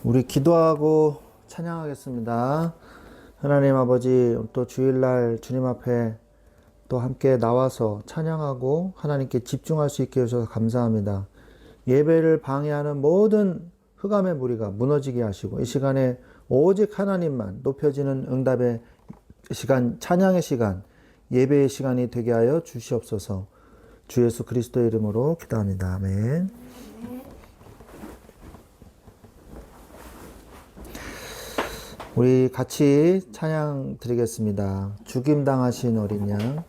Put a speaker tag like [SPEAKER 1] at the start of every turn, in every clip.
[SPEAKER 1] 우리 기도하고 찬양하겠습니다. 하나님 아버지, 또 주일날 주님 앞에 또 함께 나와서 찬양하고 하나님께 집중할 수 있게 해주셔서 감사합니다. 예배를 방해하는 모든 흑암의 무리가 무너지게 하시고 이 시간에 오직 하나님만 높여지는 응답의 시간, 찬양의 시간, 예배의 시간이 되게 하여 주시옵소서. 주 예수 그리스도의 이름으로 기도합니다. 아멘. 우리 같이 찬양 드리겠습니다. 죽임당하신 어린 양.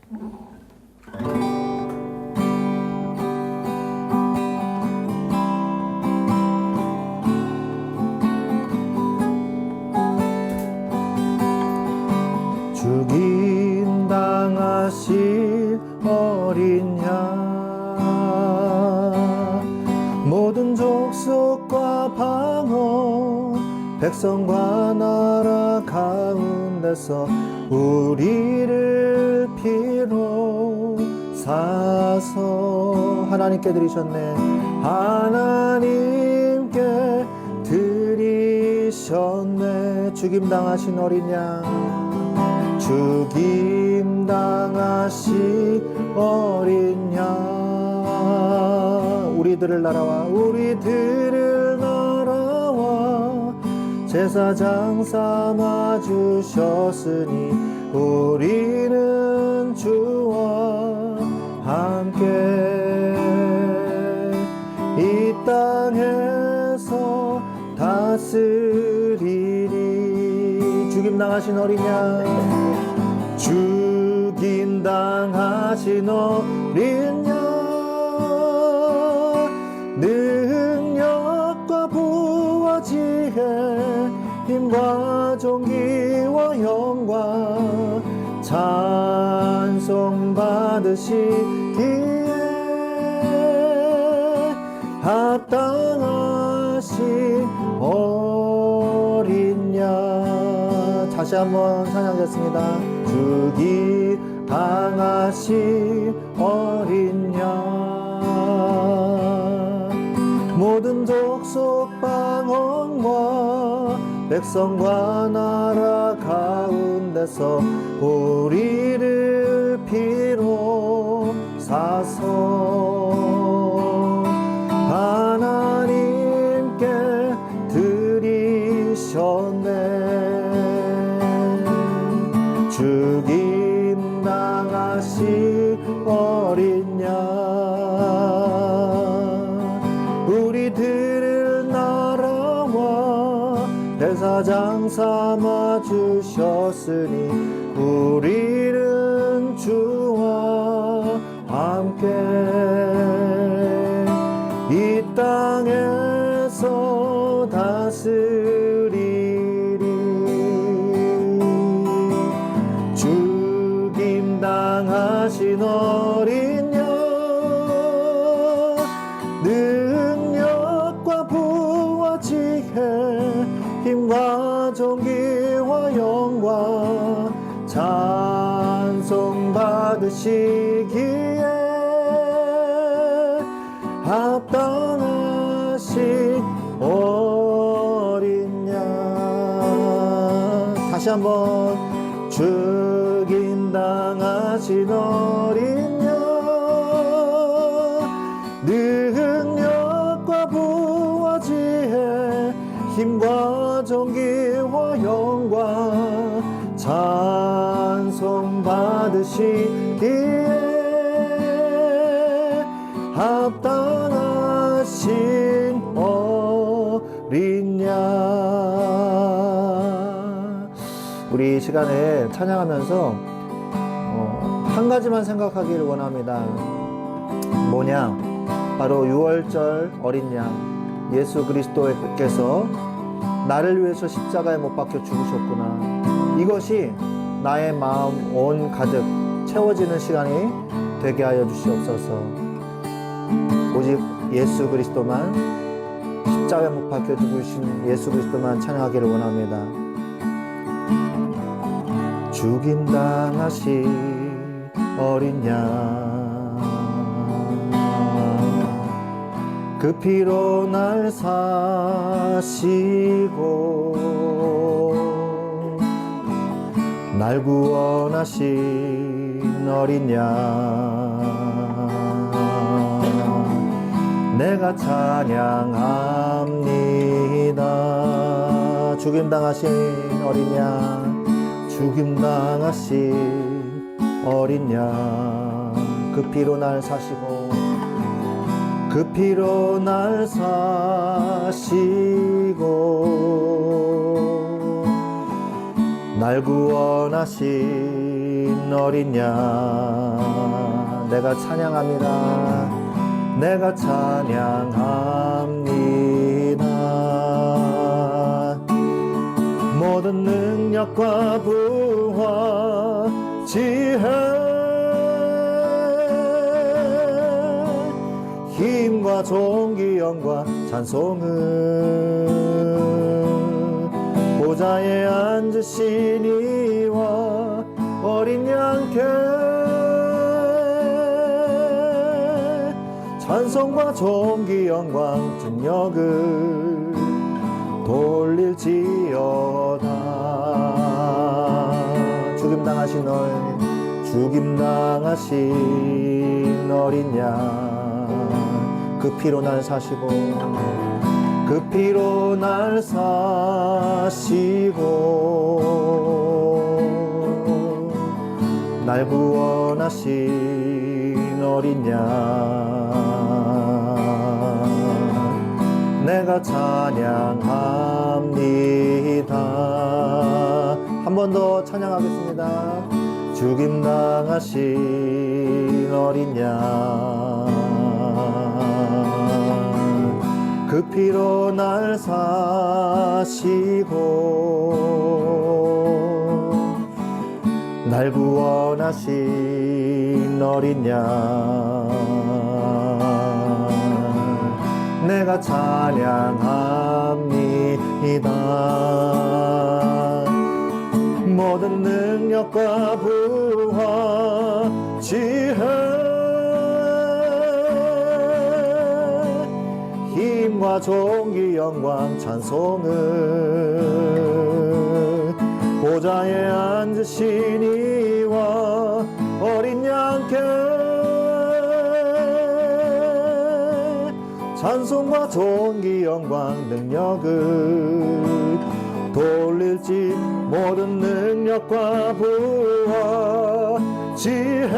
[SPEAKER 1] 죽임당하신 어린 양, 모든 족속과 방언 백성과 나라 가운데서 우리를 피로 사서 하나님께 드리셨네. 하나님께 드리셨네. 죽임당하신 어린 양, 죽임당하신 어린 양, 우리들을 날아와 제사장 삼아 주셨으니 우리는 주와 함께 이 땅에서 다스리리. 죽임당하신 어린 양, 죽임당하신 어린 양, 능력과 부와 지혜, 힘과 존귀와 영광 찬송 받으시기에 합당하신 어린 양. 다시 한번 찬양하겠습니다. 죽임당하신 어린 양, 모든 족속 방언과 백성과 나라 가운데서 우리를 피로 사서 하나님께 드리셨네. 죽임당하신 어린 양, 우리들을 날아와 대사장 삼아 주셨으니 우리는 주와 함께 이 땅에서 다스리리. 죽임당하신 어린 양, 능력과 부와 지혜, 힘과 존귀와 영광 찬송 받으시기에 합당하신 어린 양. 다시 한번 죽임당하신 어린 양, 능력과 부와 지혜, 힘과 존귀와 영광 찬송 받으시기에 합당하신 어린 양. 우리 이 시간에 찬양하면서 한 가지만 생각하기를 원합니다. 뭐냐? 바로 6월절 어린 양, 예수 그리스도께서 나를 위해서 십자가에 못 박혀 죽으셨구나. 이것이 나의 마음 온 가득 채워지는 시간이 되게 하여 주시옵소서. 오직 예수 그리스도만, 십자가에 못 박혀 죽으신 예수 그리스도만 찬양하기를 원합니다. 죽임당하신 어린 양, 그 피로 날 사시고 날 구원하신 어린 양 내가 찬양합니다. 죽임당하신 어린 양 죽임당하신 어린 양 그 피로 날 사시고 그 피로 날 사시고 날 구원하신 어린 양 내가 찬양합니다. 내가 찬양합니다. 모든 능력과 부와 지혜 힘과 존귀 영광 찬송을 보좌에 앉으신 이와 어린 양께 찬송과 존귀 영광 능력을 돌릴지어다. 죽임당하신 어린 양 그 피로 날 사시고 그 피로 날 사시고 날 구원하신 어린 양 내가 찬양합니다. 한 번 더 찬양하겠습니다. 죽임당하신 어린 양 그 피로 날 사시고 날 구원하신 어린 양 내가 찬양합니다. 모든 능력과 부와 지혜 힘과 존귀 영광 찬송을 보좌에 앉으신 이와 어린 양께 찬송과 존귀 영광 능력을 돌릴지 모든 능력과 부와 지혜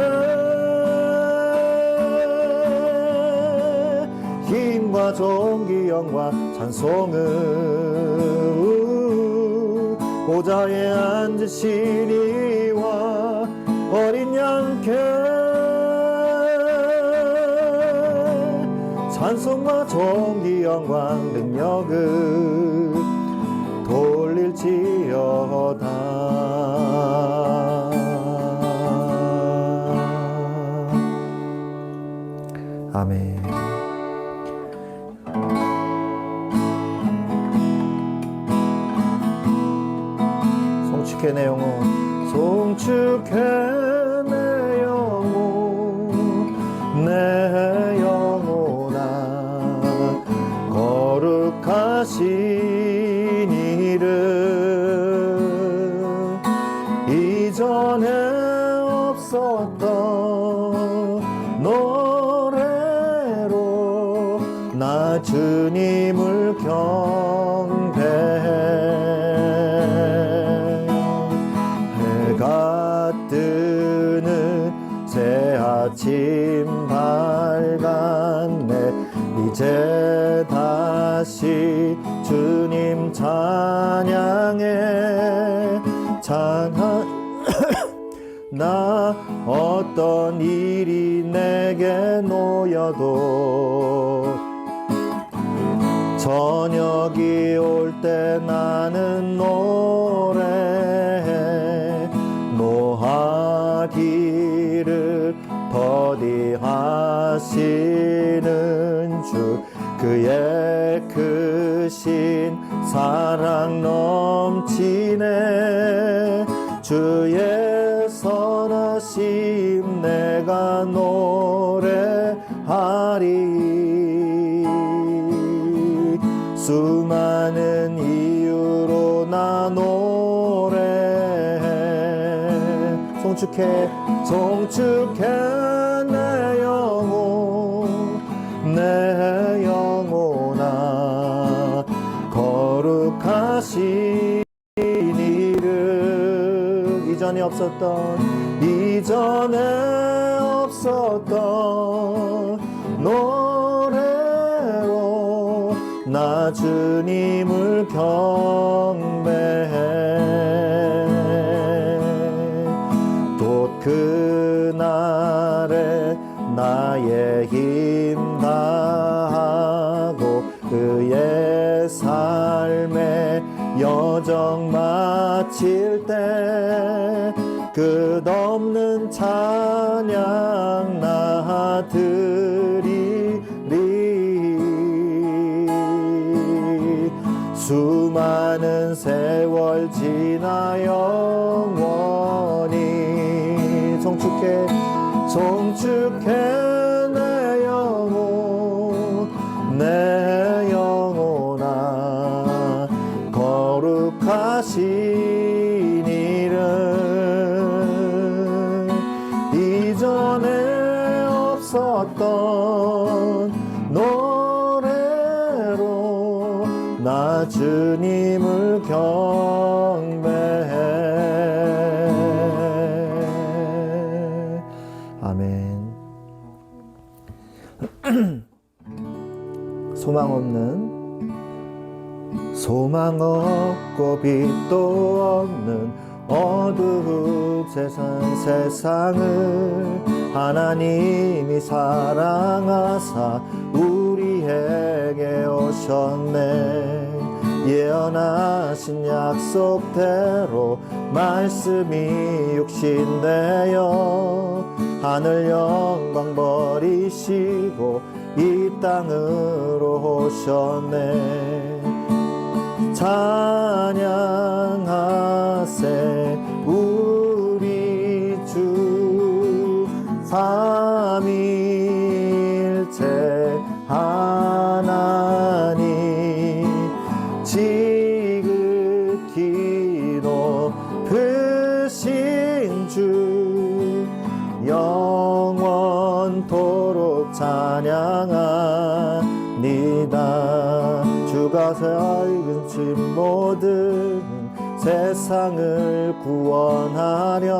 [SPEAKER 1] 힘과 존귀 영광 찬송을 보좌에 앉으신 이와 어린 양께 찬송과 존귀 영광 능력을 돌릴지어다. 아멘. 송축해 내 영혼 송축해 내 영혼 내 영혼아 거룩하신 이름 이전에 없었던 노래로 나 주님을 경배해 해가 뜨는 새 아침 밝았네 이제 다시 주님 찬양해 나 어떤 일이 내게 놓여도 저녁이 올 때 나는 노래해 노하기를 더디하시는 주 그의 크신 사랑 넘치네 주의 선하심 내가 노래하리 수많은 이유로 나 노래해. 송축해 내 영혼아 거룩하신 이름. 이전에 없었던 노래로 나 주님을 경배해. 또 그날에 나의 힘 다하고 그의 삶의 여정 마칠 때 끝없는 찬양 나 드리리. 수많은 세월 지나 영원히 송축해 내 영혼아 거룩하신 이름. 이전에 없었던 노래로 나 주님을 경배해. 아멘. 소망 없고 빛도 없는 어두운 세상을 하나님이 사랑하사 우리에게 오셨네. 예언하신 약속대로 말씀이 육신되어 하늘 영광 버리시고 이 땅으로 오셨네. 찬양하세 우리 주 삼일체 하나님. 지극히 높으신 주 영원토록 찬양합니다. 주가 살으신 모든 세상을 구원하려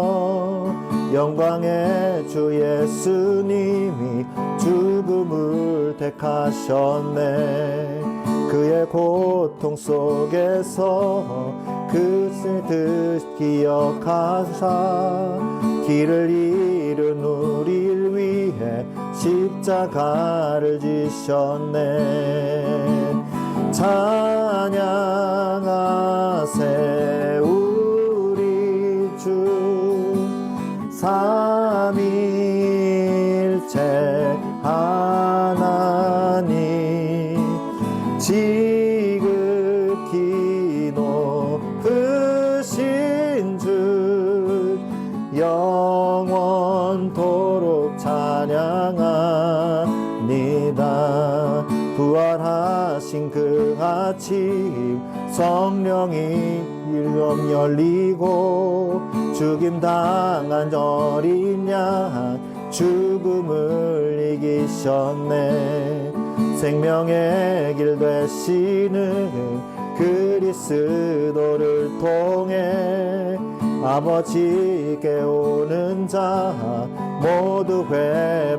[SPEAKER 1] 영광의 주 예수님이 죽음을 택하셨네. 그의 고통 속에서 그 뜻 기억하사 길을 잃은 우리를 위해 십자가를 지셨네. 찬양하세 우리 주 삼일체 하나님. 지극히 높으신 주 영원토록 찬양합니다. 부활하신 그 아침 성령이 일곱 열리고 죽임당한 어린 양 죽음을 이기셨네. 생명의 길 되시는 그리스도를 통해 아버지께 오는 자 모두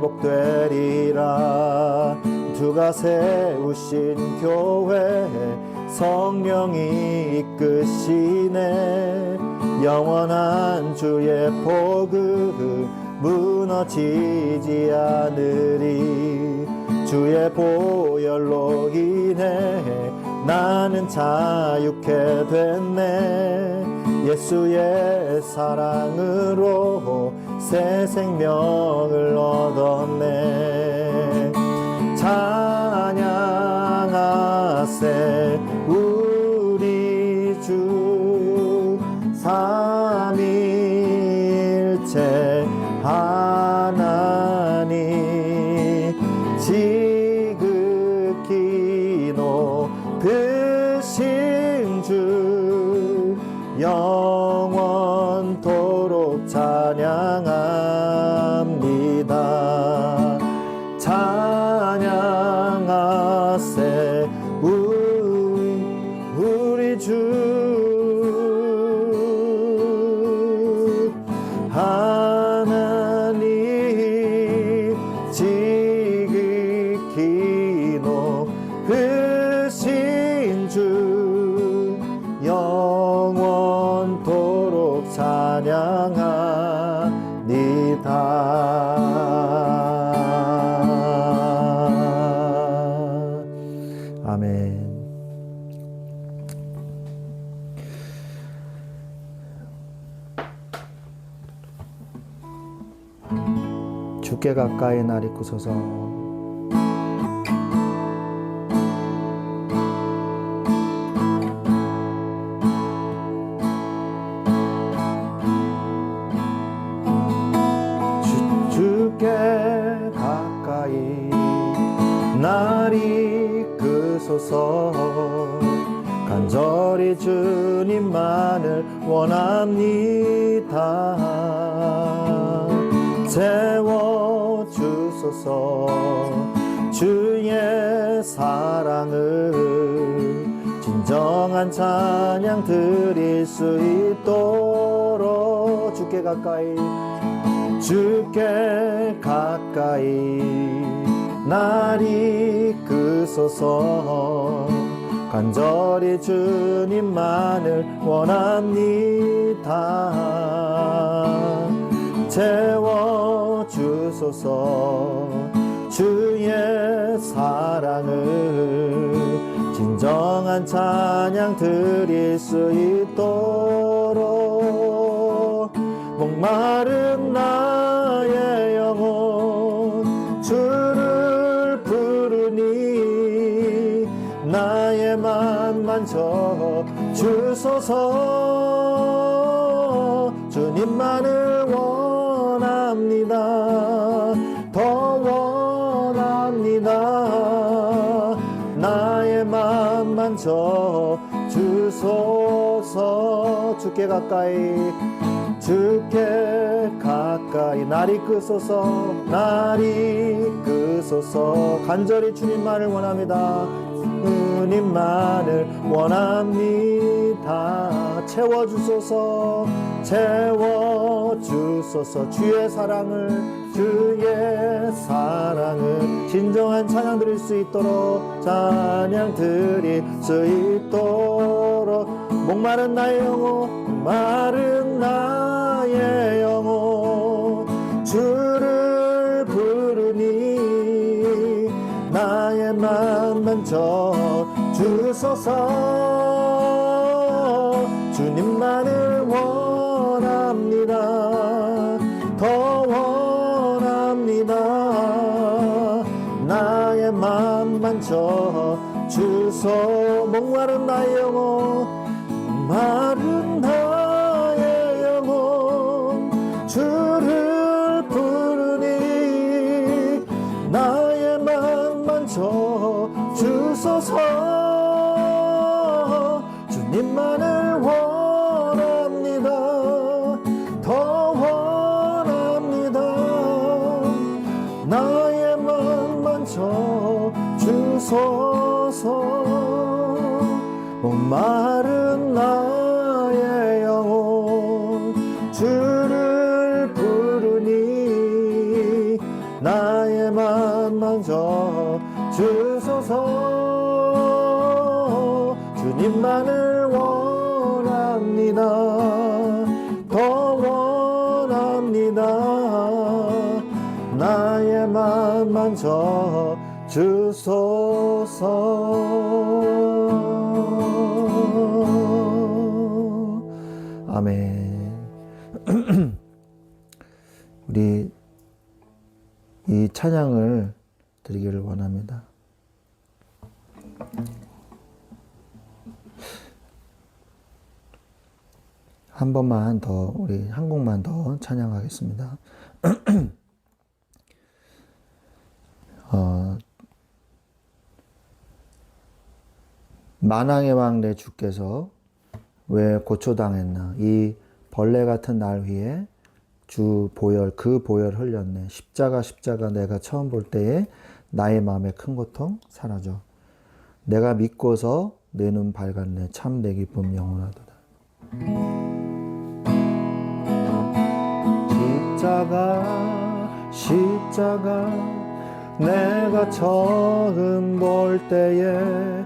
[SPEAKER 1] 회복되리라. 주가 세우신 교회 성령이 이끄시네. 영원한 주의 복음 무너지지 않으리. 주의 보혈로 인해 나는 자유케 됐네. 예수의 사랑으로 새 생명을 얻었네. 찬양하세 우리 주 삼일체 하나님. 지극히 높으신 높으신 주 영원토록 찬양합니다. 찬양하세 우리 주 하나님 지극히 높으신 주 영원토록 찬양합니다. 아멘. 주께 가까이 날 이끄소서. 주께 가까이 날 이끄소서. 간절히 주님만을 원합니다. 채워주소서. 주의 사랑을 진정한 찬양 드릴 수 있도록 주께 가까이 날 이끄소서. 간절히 주님만을 원합니다. 채워주소서. 주의 사랑을 진정한 찬양 드릴 수 있도록 목마른 나의 영혼 주를 부르니 나의 맘 만져 주소서. 주님만을 원합니다. 더 원합니다. 나의 맘 만져 주소서. 주께 가까이 날 이끄소서. 날 이끄소서. 간절히 주님만을 원합니다. 주님만을 원합니다. 채워주소서. 채워주소서. 주의 사랑을 진정한 찬양 드릴 수 있도록 찬양 드릴 수 있도록 목마른 나의 영혼 마른 나의 영혼 주를 부르니 나의 맘 만져 주소서. 주님만을 원합니다. 더 원합니다. 나의 맘 만져 주소. 목마른 나의 영혼 마른 나의 영혼 주를 부르니 나의 맘 만져 주소서. 주님만을 원합니다. 더 원합니다. 나의 맘 만져 주소서. 목마른 나의 영혼 주를 부르니 나의 맘 만져 주소서. 주님만을 원합니다. 더 원합니다. 나의 맘 만져 주소서. 아멘. 우리 이 찬양을 드리기를 원합니다. 한 번만 더, 우리 한 곡만 더 찬양하겠습니다. 만왕의 왕 내 주께서 왜 고초당했나? 이 벌레 같은 날 위에 주 보혈, 그 보혈 흘렸네. 십자가 내가 처음 볼 때에 나의 마음에 큰 고통 사라져. 내가 믿고서 내 눈 밝았네. 참 내 기쁨 영원하도다. 십자가 내가 처음 볼 때에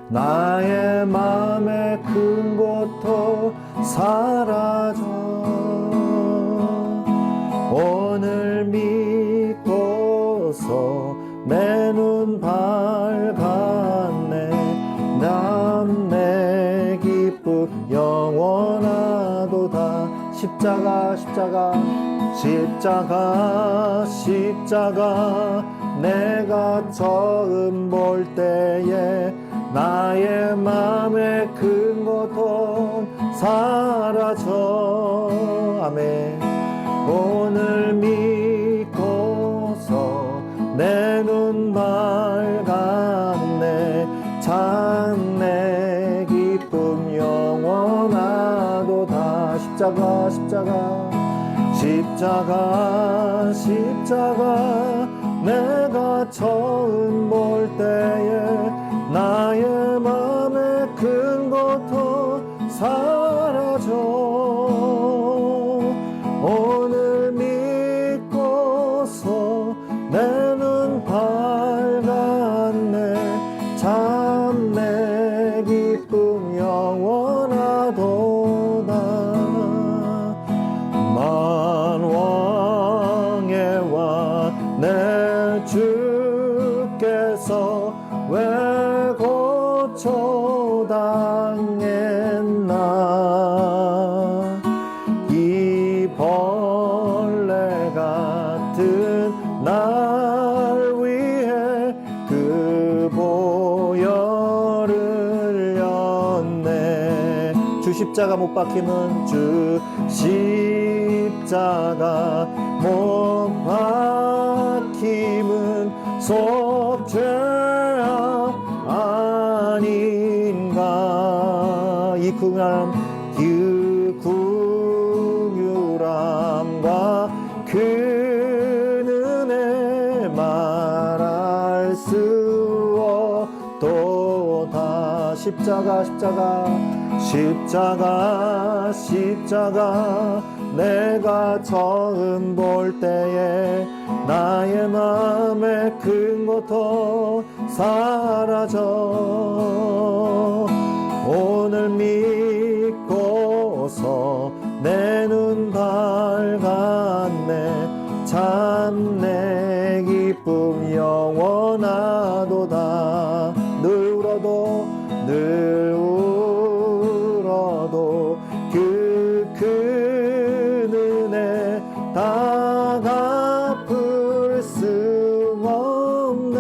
[SPEAKER 1] 나의 마음에 큰 고통 사라져. 오늘 믿고서 내 눈 밝았네. 남 내 기쁨 영원하도다. 십자가 내가 처음 볼 때에 나의 맘에 큰 고통 사라져. 아멘. 오늘 믿고서 내 눈 밝았네. 참 내 기쁨 영원하도다. 십자가 내가 처음 볼 때에 나의 맘에 큰 고통 사라져. 오늘 믿고서 내 눈 밝았네. 참 내 기쁨 영원하도다. 만왕의 왕 내 주께서 왜 고초당했나? 이 벌레 같은 날 위해 그 보혈을 흘렸네. 주 십자가 못 박힘은 주 십자가 못 박힘은 속죄야 아닌가. 이 긍휼함과 그 은혜 말할 수 없도다. 십자가 내가 처음 볼 때에 나의 맘에 큰 고통 사라져. 오늘 믿고서 내 눈 밝았네. 참 내 기쁨 영원하도다. 늘 울어도 그 은혜 다 갚을 수 없네.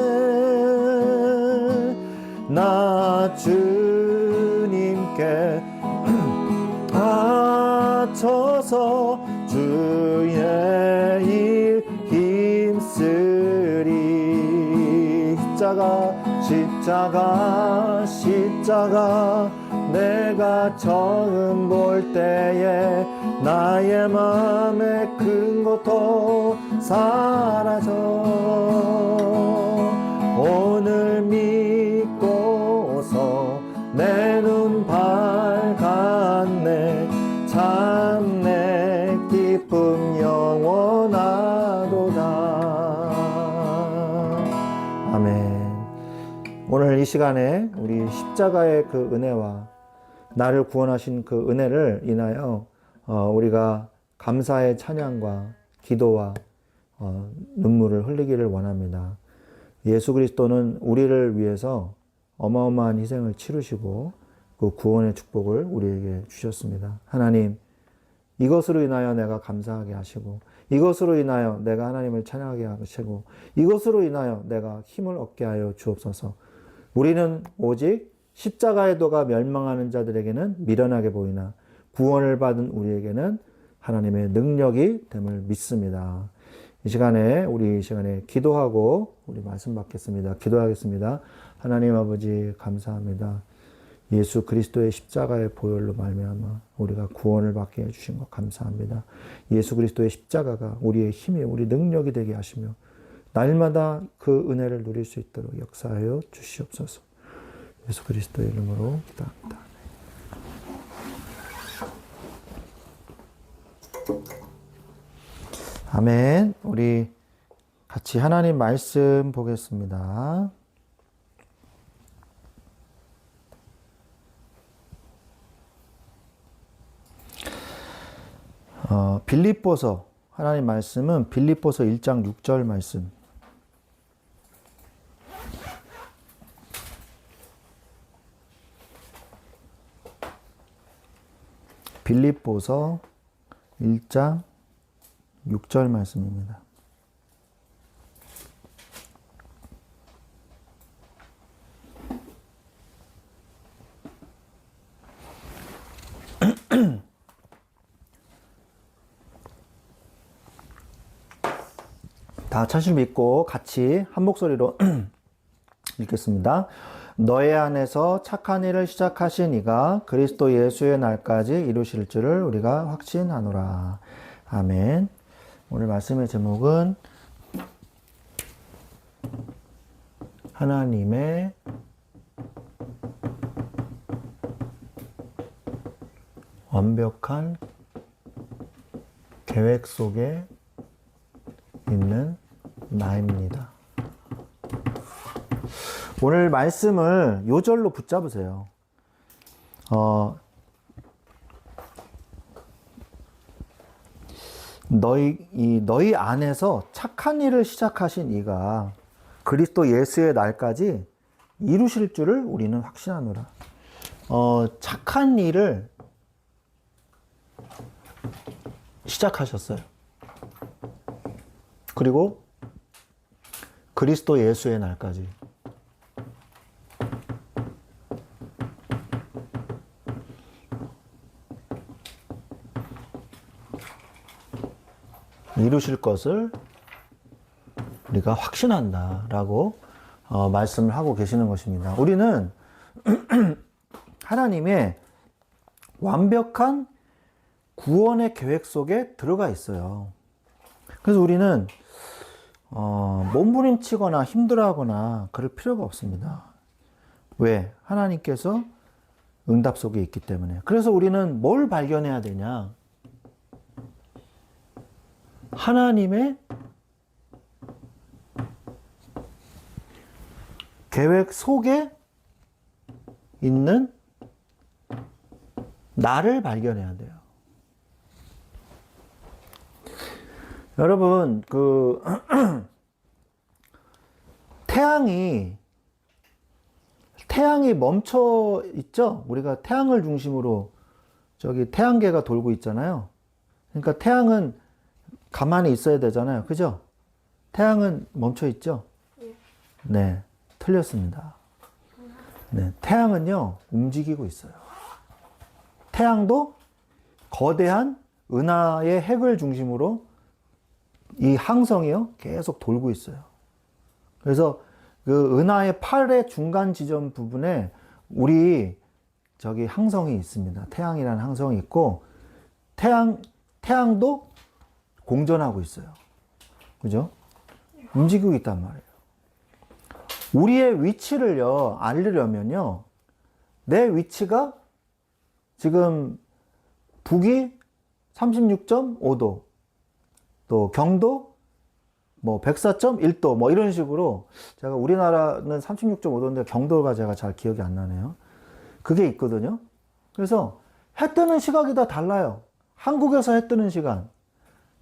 [SPEAKER 1] 나 주님께 바쳐서 주의 일 힘쓰리. 십자가 내가 처음 볼 때에 나의 맘에 큰 고통 사라져. 오늘 믿고서 내 눈 밝았네. 참 내 기쁨 영원하도다. 아멘. 오늘 이 시간에 우리 십자가의 그 은혜와 나를 구원하신 그 은혜를 인하여 우리가 감사의 찬양과 기도와 눈물을 흘리기를 원합니다. 예수 그리스도는 우리를 위해서 어마어마한 희생을 치르시고 그 구원의 축복을 우리에게 주셨습니다. 하나님, 이것으로 인하여 내가 감사하게 하시고, 이것으로 인하여 내가 하나님을 찬양하게 하시고, 이것으로 인하여 내가 힘을 얻게 하여 주옵소서. 우리는 오직 십자가의 도가 멸망하는 자들에게는 미련하게 보이나 구원을 받은 우리에게는 하나님의 능력이 됨을 믿습니다. 이 시간에 기도하고 우리 말씀 받겠습니다. 기도하겠습니다. 하나님 아버지 감사합니다. 예수 그리스도의 십자가의 보혈로 말미암아 우리가 구원을 받게 해주신 것 감사합니다. 예수 그리스도의 십자가가 우리의 힘이 우리 능력이 되게 하시며 날마다 그 은혜를 누릴 수 있도록 역사하여 주시옵소서. 예수 그리스도의 이름으로 기도합니다. 아멘. 우리 같이 하나님 말씀 보겠습니다. 빌립보서 하나님 말씀은 빌립보서 1장 6절 말씀. 빌립보서 1장 6절 말씀입니다. 다 자신 믿고 같이 한 목소리로 읽겠습니다. 너의 안에서 착한 일을 시작하신 이가 그리스도 예수의 날까지 이루실 줄을 우리가 확신하노라. 아멘. 오늘 말씀의 제목은 하나님의 완벽한 계획 속에 있는 나입니다. 오늘 말씀을 요절로 붙잡으세요. 너희 안에서 착한 일을 시작하신 이가 그리스도 예수의 날까지 이루실 줄을 우리는 확신하노라. 착한 일을 시작하셨어요. 그리고 그리스도 예수의 날까지. 이루실 것을 우리가 확신한다라고 말씀을 하고 계시는 것입니다. 우리는 하나님의 완벽한 구원의 계획 속에 들어가 있어요. 그래서 우리는 몸부림치거나 힘들어하거나 그럴 필요가 없습니다. 왜? 하나님께서 응답 속에 있기 때문에. 그래서 우리는 뭘 발견해야 되냐? 하나님의 계획 속에 있는 나를 발견해야 돼요. 여러분, 태양이 멈춰 있죠? 우리가 태양을 중심으로 태양계가 돌고 있잖아요. 그러니까 태양은 가만히 있어야 되잖아요. 그죠? 태양은 멈춰 있죠? 네. 틀렸습니다. 네. 태양은요, 움직이고 있어요. 태양도 거대한 은하의 핵을 중심으로 이 항성이요, 계속 돌고 있어요. 그래서 그 은하의 팔의 중간 지점 부분에 우리 항성이 있습니다. 태양이라는 항성이 있고, 태양도 공전하고 있어요. 그죠? 움직이고 있단 말이에요. 우리의 위치를요, 알려면요, 내 위치가 지금 북이 36.5도, 또 경도 104.1도 이런 식으로, 제가 우리나라는 36.5도인데 경도가 제가 잘 기억이 안 나네요. 그게 있거든요. 그래서 해 뜨는 시각이 다 달라요. 한국에서 해 뜨는 시간,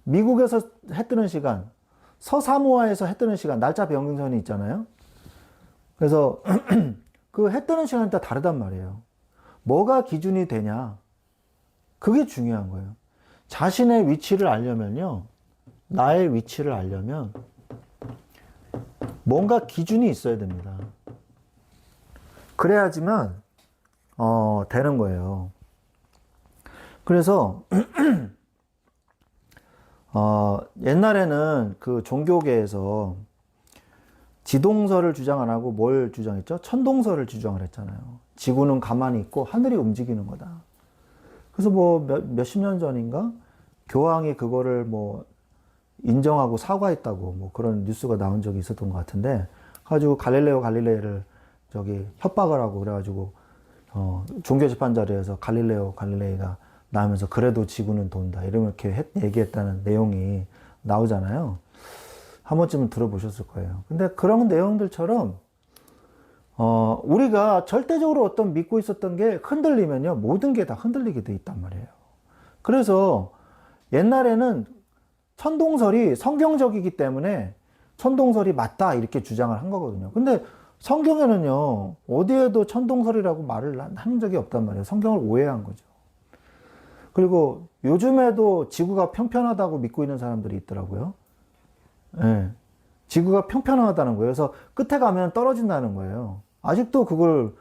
[SPEAKER 1] 미국에서 해 뜨는 시간, 서사모아에서 해 뜨는 시간, 날짜 변경선이 있잖아요. 그래서 그 해 뜨는 시간이 다 다르단 말이에요. 뭐가 기준이 되냐? 그게 중요한 거예요. 자신의 위치를 알려면요, 나의 위치를 알려면 뭔가 기준이 있어야 됩니다. 그래야지만 되는 거예요. 그래서 옛날에는 그 종교계에서 지동설을 주장 안 하고 뭘 주장했죠? 천동설을 주장을 했잖아요. 지구는 가만히 있고 하늘이 움직이는 거다. 그래서 뭐 몇십 년 전인가 교황이 그거를 뭐 인정하고 사과했다고 뭐 그런 뉴스가 나온 적이 있었던 것 같은데, 가지고 갈릴레오 갈릴레이를 저기 협박을 하고 그래가지고 종교 재판 자리에서 갈릴레오 갈릴레이가 나오면서 그래도 지구는 돈다 이렇게 얘기했다는 내용이 나오잖아요. 한 번쯤은 들어보셨을 거예요. 근데 그런 내용들처럼 우리가 절대적으로 어떤 믿고 있었던 게 흔들리면요, 모든 게 다 흔들리게 돼 있단 말이에요. 그래서 옛날에는 천동설이 성경적이기 때문에 천동설이 맞다 이렇게 주장을 한 거거든요. 근데 성경에는요, 어디에도 천동설이라고 말을 한 적이 없단 말이에요. 성경을 오해한 거죠. 그리고 요즘에도 지구가 평평하다고 믿고 있는 사람들이 있더라고요. 네. 지구가 평평하다는 거예요. 그래서 끝에 가면 떨어진다는 거예요. 아직도 그걸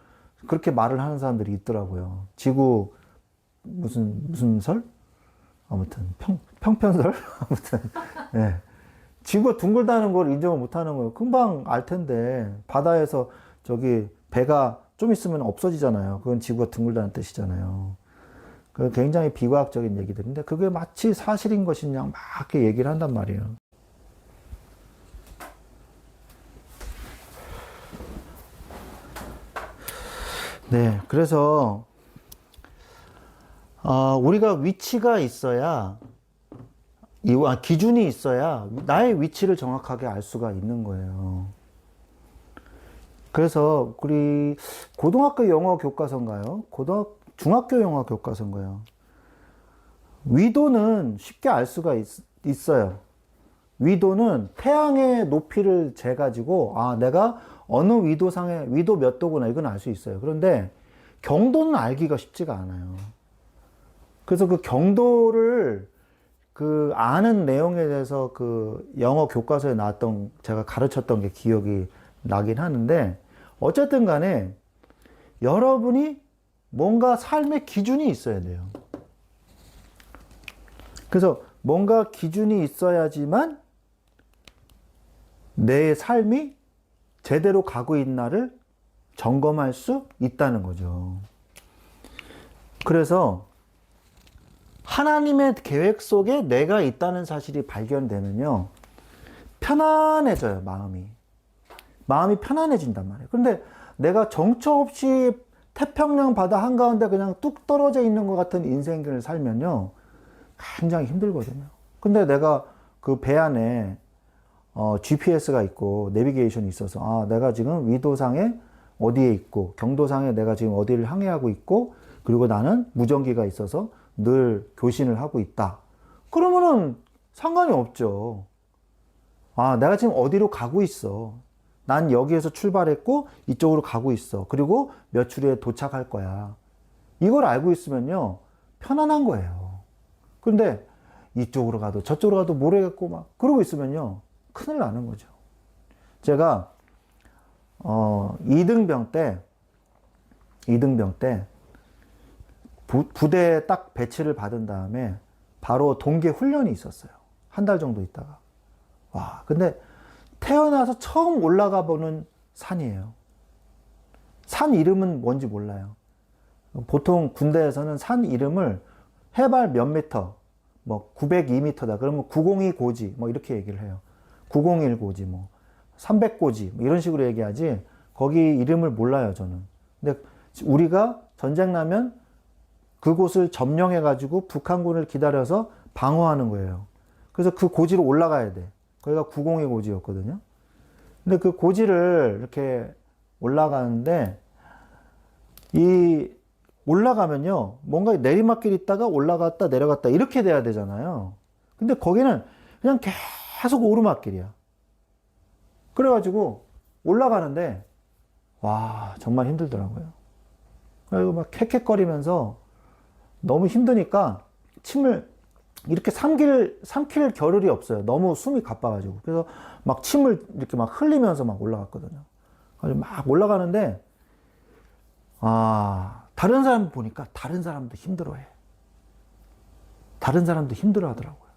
[SPEAKER 1] 그렇게 말을 하는 사람들이 있더라고요. 지구 무슨 설? 아무튼 평편설? 아무튼 네. 지구가 둥글다는 걸 인정을 못 하는 거예요. 금방 알 텐데 바다에서 저기 배가 좀 있으면 없어지잖아요. 그건 지구가 둥글다는 뜻이잖아요. 그 굉장히 비과학적인 얘기들인데 그게 마치 사실인 것이냐 막 이렇게 얘기를 한단 말이에요. 네, 그래서 우리가 위치가 있어야, 기준이 있어야 나의 위치를 정확하게 알 수가 있는 거예요. 그래서 우리 고등학교 영어 교과서인가요? 중학교 영어 교과서인가요? 위도는 쉽게 알 수가 있어요. 위도는 태양의 높이를 재가지고 내가 어느 위도 몇 도구나 이건 알 수 있어요. 그런데 경도는 알기가 쉽지가 않아요. 그래서 그 경도를 아는 내용에 대해서 그 영어 교과서에 나왔던 제가 가르쳤던 게 기억이 나긴 하는데, 어쨌든 간에 여러분이 뭔가 삶의 기준이 있어야 돼요. 그래서 뭔가 기준이 있어야지만 내 삶이 제대로 가고 있나를 점검할 수 있다는 거죠. 그래서 하나님의 계획 속에 내가 있다는 사실이 발견되면요, 편안해져요, 마음이 편안해진단 말이에요. 그런데 내가 정처 없이 태평양 바다 한가운데 그냥 뚝 떨어져 있는 것 같은 인생을 살면요, 굉장히 힘들거든요. 근데 내가 그 배 안에 GPS가 있고 내비게이션이 있어서 내가 지금 위도상에 어디에 있고 경도상에 내가 지금 어디를 항해하고 있고, 그리고 나는 무전기가 있어서 늘 교신을 하고 있다. 그러면은 상관이 없죠. 내가 지금 어디로 가고 있어. 난 여기에서 출발했고 이쪽으로 가고 있어. 그리고 몇 주 후에 도착할 거야. 이걸 알고 있으면요, 편안한 거예요. 그런데 이쪽으로 가도 저쪽으로 가도 모르겠고 막 그러고 있으면요, 큰일 나는 거죠. 제가 2등병 때 부대에 딱 배치를 받은 다음에 바로 동계 훈련이 있었어요. 한 달 정도 있다가. 근데 태어나서 처음 올라가 보는 산이에요. 산 이름은 뭔지 몰라요. 보통 군대에서는 산 이름을 해발 몇 미터, 뭐 902m다. 그러면 902 고지, 뭐 이렇게 얘기를 해요. 901 고지, 뭐 300 고지, 뭐 이런 식으로 얘기하지, 거기 이름을 몰라요, 저는. 근데 우리가 전쟁 나면 그곳을 점령해가지고 북한군을 기다려서 방어하는 거예요. 그래서 그 고지로 올라가야 돼. 거기가 902 고지였거든요. 근데 그 고지를 이렇게 올라가는데, 올라가면요, 뭔가 내리막길 있다가 올라갔다 내려갔다 이렇게 돼야 되잖아요. 근데 거기는 그냥 계속 오르막길이야. 그래가지고 올라가는데, 정말 힘들더라고요. 그리고 막 캑캑거리면서 너무 힘드니까 침을 이렇게 삼킬 겨를이 없어요. 너무 숨이 가빠가지고. 그래서 막 침을 이렇게 막 흘리면서 막 올라갔거든요. 그래서 막 올라가는데, 다른 사람 보니까 다른 사람도 힘들어해. 다른 사람도 힘들어 하더라고요.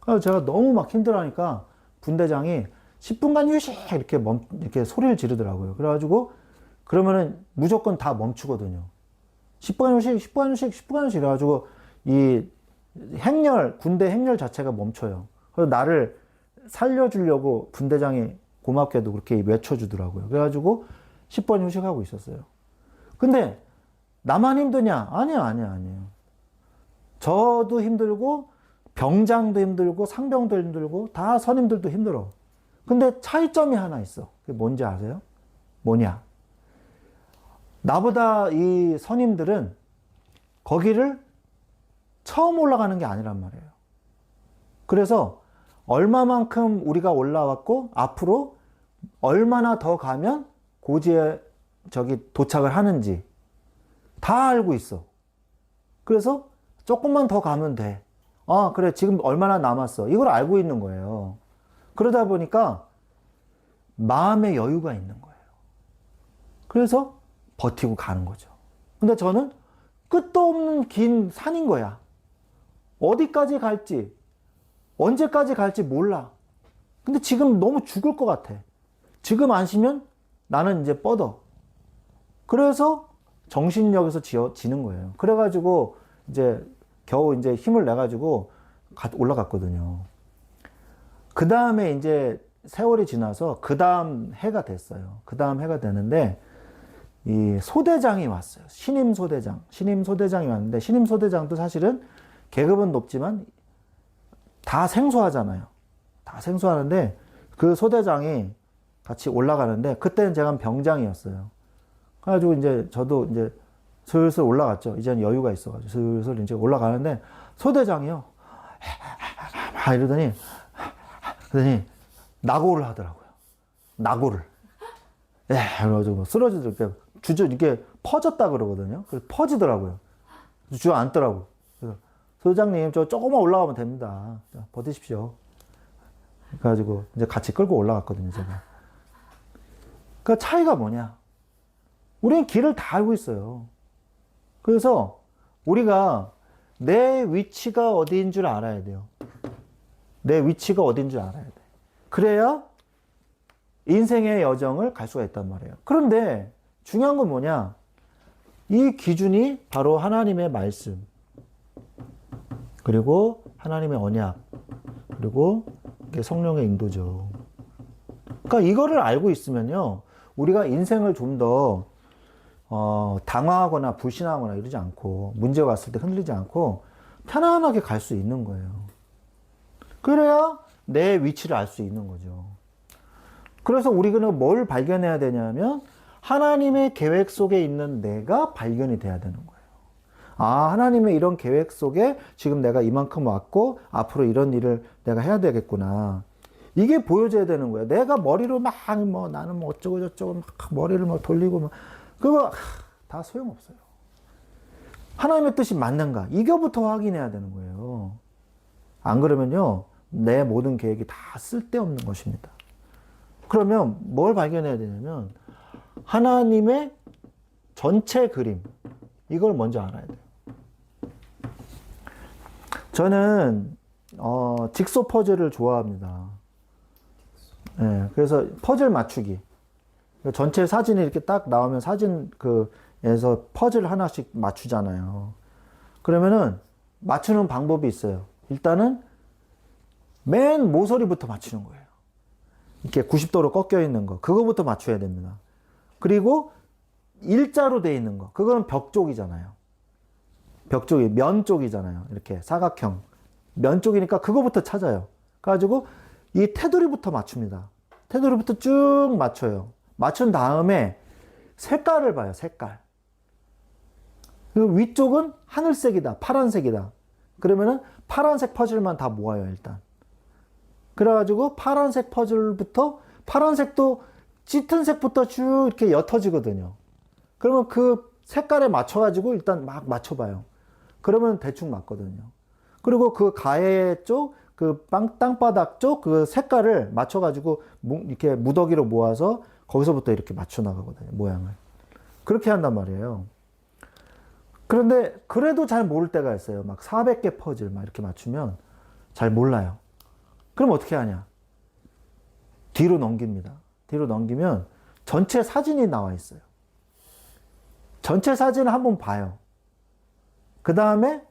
[SPEAKER 1] 그래서 제가 너무 막 힘들어하니까 분대장이 10분간 휴식! 이렇게 소리를 지르더라고요. 그래가지고 그러면은 무조건 다 멈추거든요. 10분간씩, 10분간씩, 10분간씩 이래가지고 이 행렬, 군대 행렬 자체가 멈춰요. 그래서 나를 살려주려고 분대장이 고맙게도 그렇게 외쳐주더라고요. 그래가지고 10분 휴식하고 있었어요. 근데 나만 힘드냐? 아니에요. 저도 힘들고 병장도 힘들고 상병도 힘들고 다 선임들도 힘들어. 근데 차이점이 하나 있어. 그게 뭔지 아세요? 뭐냐? 나보다 이 선임들은 거기를 처음 올라가는 게 아니란 말이에요. 그래서 얼마만큼 우리가 올라왔고 앞으로 얼마나 더 가면 고지에 도착을 하는지 다 알고 있어. 그래서 조금만 더 가면 돼. 아, 그래. 지금 얼마나 남았어. 이걸 알고 있는 거예요. 그러다 보니까 마음의 여유가 있는 거예요. 그래서 버티고 가는 거죠. 근데 저는 끝도 없는 긴 산인 거야. 어디까지 갈지, 언제까지 갈지 몰라. 근데 지금 너무 죽을 것 같아. 지금 안 쉬면 나는 이제 뻗어. 그래서 정신력에서 지는 거예요. 그래가지고 이제 겨우 이제 힘을 내가지고 올라갔거든요. 그 다음에 이제 세월이 지나서 그 다음 해가 됐어요. 그 다음 해가 되는데 이 소대장이 왔어요. 신임 소대장이 왔는데 신임 소대장도 사실은 계급은 높지만 다 생소하잖아요. 다 생소하는데 그 소대장이 같이 올라가는데 그때는 제가 병장이었어요. 그래가지고 이제 저도 이제 슬슬 올라갔죠. 이제는 여유가 있어가지고 슬슬 이제 올라가는데 소대장이요. 이러더니 낙오를 하더라고요. 낙오를. 그래가지고 쓰러지더라고요. 이렇게 퍼졌다 그러거든요. 그래서 퍼지더라고요. 주저앉더라고. 그래서 소장님, 저 조금만 올라가면 됩니다. 자, 버티십시오. 그래가지고 이제 같이 끌고 올라갔거든요, 제가. 그 차이가 뭐냐? 우리는 길을 다 알고 있어요. 그래서 우리가 내 위치가 어디인 줄 알아야 돼요. 내 위치가 어디인 줄 알아야 돼. 그래야 인생의 여정을 갈 수가 있단 말이에요. 그런데 중요한 건 뭐냐? 이 기준이 바로 하나님의 말씀, 그리고 하나님의 언약, 그리고 성령의 인도죠. 그러니까 이거를 알고 있으면요, 우리가 인생을 좀 더 당황하거나 불신하거나 이러지 않고, 문제가 왔을 때 흔들리지 않고 편안하게 갈 수 있는 거예요. 그래야 내 위치를 알 수 있는 거죠. 그래서 우리는 뭘 발견해야 되냐면 하나님의 계획 속에 있는 내가 발견이 돼야 되는 거예요. 아, 하나님의 이런 계획 속에 지금 내가 이만큼 왔고 앞으로 이런 일을 내가 해야 되겠구나. 이게 보여져야 되는 거예요. 내가 머리로 막 나는 뭐 어쩌고 저쩌고 막 머리를 막 돌리고 그거 다 소용없어요. 하나님의 뜻이 맞는가? 이거부터 확인해야 되는 거예요. 안 그러면요, 내 모든 계획이 다 쓸데없는 것입니다. 그러면 뭘 발견해야 되냐면 하나님의 전체 그림, 이걸 먼저 알아야 돼요. 저는 직소 퍼즐을 좋아합니다. 네, 그래서 퍼즐 맞추기. 전체 사진이 이렇게 딱 나오면 사진 에서 퍼즐 하나씩 맞추잖아요. 그러면은 맞추는 방법이 있어요. 일단은 맨 모서리부터 맞추는 거예요. 이렇게 90도로 꺾여 있는 거, 그거부터 맞춰야 됩니다. 그리고 일자로 돼 있는 거, 그거는 벽 쪽이잖아요. 벽 쪽이 면 쪽이잖아요. 이렇게 사각형 면 쪽이니까 그거부터 찾아요. 그래가지고 이 테두리부터 맞춥니다. 테두리부터 쭉 맞춰요. 맞춘 다음에 색깔을 봐요. 색깔. 그리고 위쪽은 하늘색이다, 파란색이다. 그러면은 파란색 퍼즐만 다 모아요, 일단. 그래가지고 파란색 퍼즐부터, 파란색도 짙은 색부터 쭉 이렇게 옅어지거든요. 그러면 그 색깔에 맞춰가지고 일단 막 맞춰봐요. 그러면 대충 맞거든요. 그리고 그 가해 쪽, 그 땅바닥 쪽 그 색깔을 맞춰가지고 이렇게 무더기로 모아서 거기서부터 이렇게 맞춰 나가거든요, 모양을. 그렇게 한단 말이에요. 그런데 그래도 잘 모를 때가 있어요. 막 400개 퍼즐 막 이렇게 맞추면 잘 몰라요. 그럼 어떻게 하냐? 뒤로 넘깁니다. 뒤로 넘기면 전체 사진이 나와 있어요. 전체 사진을 한번 봐요. 그 다음에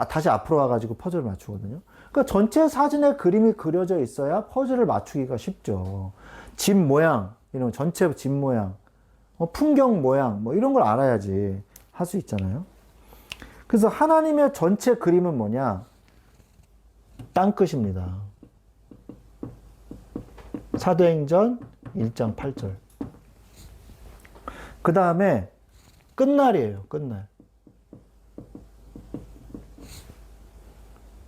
[SPEAKER 1] 다시 앞으로 와가지고 퍼즐을 맞추거든요. 그러니까 전체 사진에 그림이 그려져 있어야 퍼즐을 맞추기가 쉽죠. 집 모양, 이런 전체 집 모양, 풍경 모양, 뭐 이런 걸 알아야지 할 수 있잖아요. 그래서 하나님의 전체 그림은 뭐냐? 땅끝입니다. 사도행전 1장 8절. 그 다음에 끝날이에요. 끝날.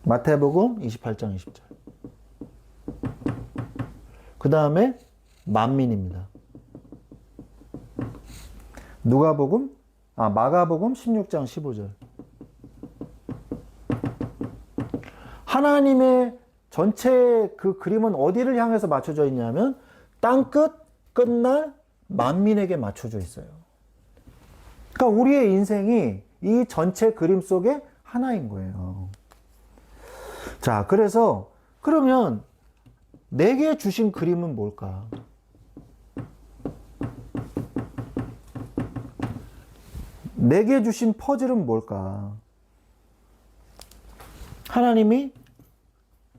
[SPEAKER 1] 마태복음 28장 20절. 그 다음에 만민입니다. 마가복음 16장 15절. 하나님의 전체 그 그림은 어디를 향해서 맞춰져 있냐면 땅끝, 끝날, 만민에게 맞춰져 있어요. 그러니까 우리의 인생이 이 전체 그림 속에 하나인 거예요. 자, 그래서 그러면 내게 주신 그림은 뭘까? 내게 주신 퍼즐은 뭘까? 하나님이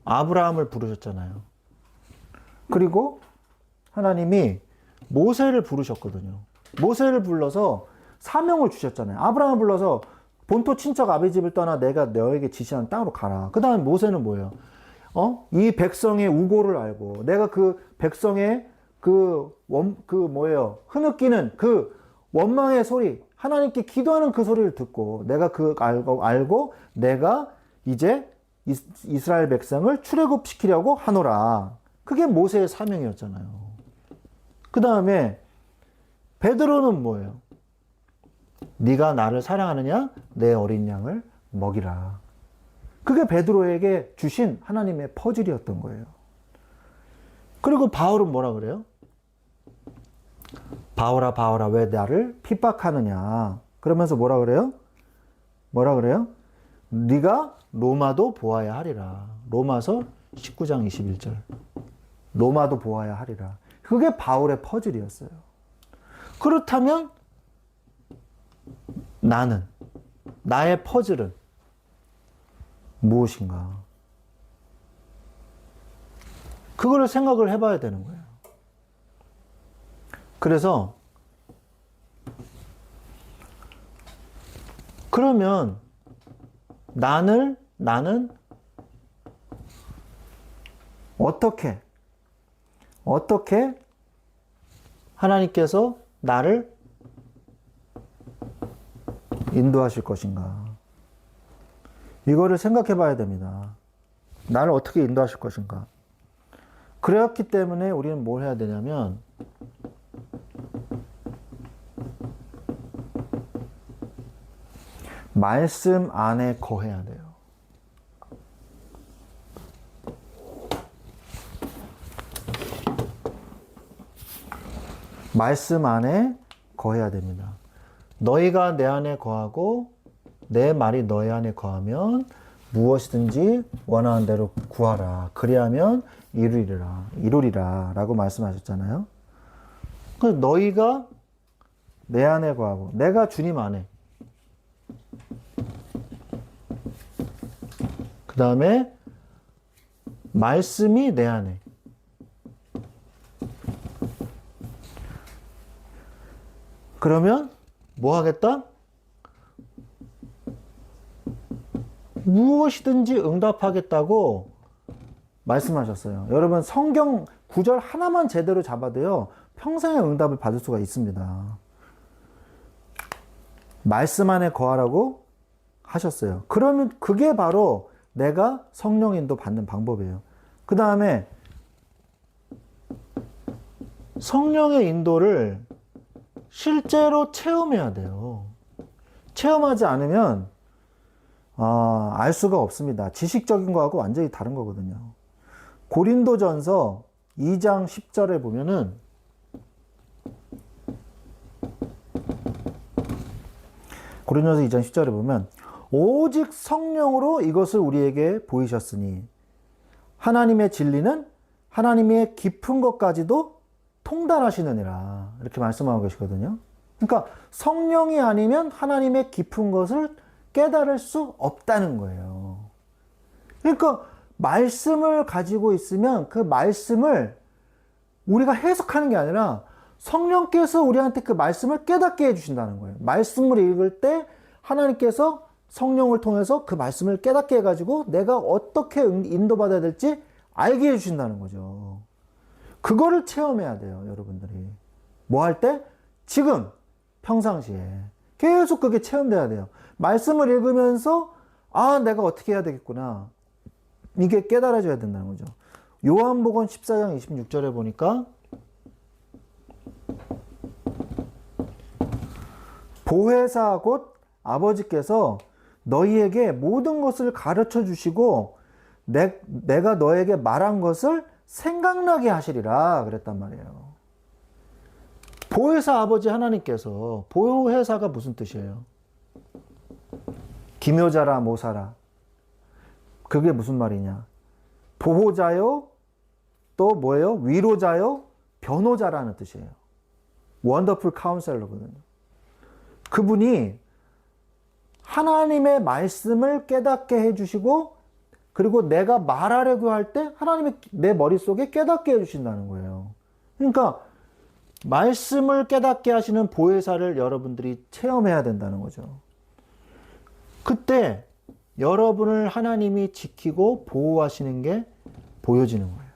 [SPEAKER 1] 아브라함을 부르셨잖아요. 그리고 하나님이 모세를 부르셨거든요. 모세를 불러서 사명을 주셨잖아요. 아브라함을 불러서 본토 친척 아비 집을 떠나 내가 너에게 지시한 땅으로 가라. 그 다음에 모세는 뭐예요? 이 백성의 우고를 알고 내가 그 백성의 흐느끼는 그 원망의 소리, 하나님께 기도하는 그 소리를 듣고 내가 알고 내가 이제 이스라엘 백성을 출애굽시키려고 하노라. 그게 모세의 사명이었잖아요. 그 다음에 베드로는 뭐예요? 네가 나를 사랑하느냐? 내 어린 양을 먹이라. 그게 베드로에게 주신 하나님의 퍼즐이었던 거예요. 그리고 바울은 뭐라 그래요? 바울아 바울아 왜 나를 핍박하느냐? 그러면서 뭐라 그래요? 네가 로마도 보아야 하리라. 로마서 19장 21절. 로마도 보아야 하리라. 그게 바울의 퍼즐이었어요. 그렇다면 나의 퍼즐은 무엇인가? 그거를 생각을 해봐야 되는 거예요. 그래서 그러면 나는 어떻게 하나님께서 나를 인도하실 것인가? 이거를 생각해 봐야 됩니다. 나를 어떻게 인도하실 것인가? 그렇기 때문에 우리는 뭘 해야 되냐면 말씀 안에 거해야 돼요. 말씀 안에 거해야 됩니다. 너희가 내 안에 거하고 내 말이 너희 안에 거하면 무엇이든지 원하는 대로 구하라. 그리하면 이루리라 라고 말씀하셨잖아요. 그래서 너희가 내 안에 거하고 내가 주님 안에, 그 다음에 말씀이 내 안에. 그러면 뭐 하겠다? 무엇이든지 응답하겠다고 말씀하셨어요. 여러분 성경 구절 하나만 제대로 잡아도요 평생의 응답을 받을 수가 있습니다. 말씀 안에 거하라고 하셨어요. 그러면 그게 바로 내가 성령 인도 받는 방법이에요. 그 다음에 성령의 인도를 실제로 체험해야 돼요. 체험하지 않으면 알 수가 없습니다. 지식적인 거하고 완전히 다른 거거든요. 고린도전서 2장 10절에 보면은 고린도전서 2장 10절에 보면 오직 성령으로 이것을 우리에게 보이셨으니 하나님의 진리는 하나님의 깊은 것까지도 통달하시느니라 이렇게 말씀하고 계시거든요. 그러니까 성령이 아니면 하나님의 깊은 것을 깨달을 수 없다는 거예요. 그러니까 말씀을 가지고 있으면 그 말씀을 우리가 해석하는 게 아니라 성령께서 우리한테 그 말씀을 깨닫게 해주신다는 거예요. 말씀을 읽을 때 하나님께서 성령을 통해서 그 말씀을 깨닫게 해가지고 내가 어떻게 인도받아야 될지 알게 해주신다는 거죠. 그거를 체험해야 돼요, 여러분들이. 뭐 할 때? 지금, 평상시에. 계속 그게 체험돼야 돼요. 말씀을 읽으면서, 아, 내가 어떻게 해야 되겠구나. 이게 깨달아져야 된다는 거죠. 요한복음 14장 26절에 보니까, 보혜사 곧 아버지께서 너희에게 모든 것을 가르쳐 주시고, 내가 너에게 말한 것을 생각나게 하시리라 그랬단 말이에요. 보혜사 아버지 하나님께서, 보혜사가 무슨 뜻이에요? 기묘자라 모사라. 그게 무슨 말이냐? 보호자요, 또 뭐예요? 위로자요, 변호자라는 뜻이에요. 원더풀 카운셀러거든요. 그분이 하나님의 말씀을 깨닫게 해주시고, 그리고 내가 말하려고 할 때 하나님이 내 머릿속에 깨닫게 해주신다는 거예요. 그러니까 말씀을 깨닫게 하시는 보혜사를 여러분들이 체험해야 된다는 거죠. 그때 여러분을 하나님이 지키고 보호하시는 게 보여지는 거예요.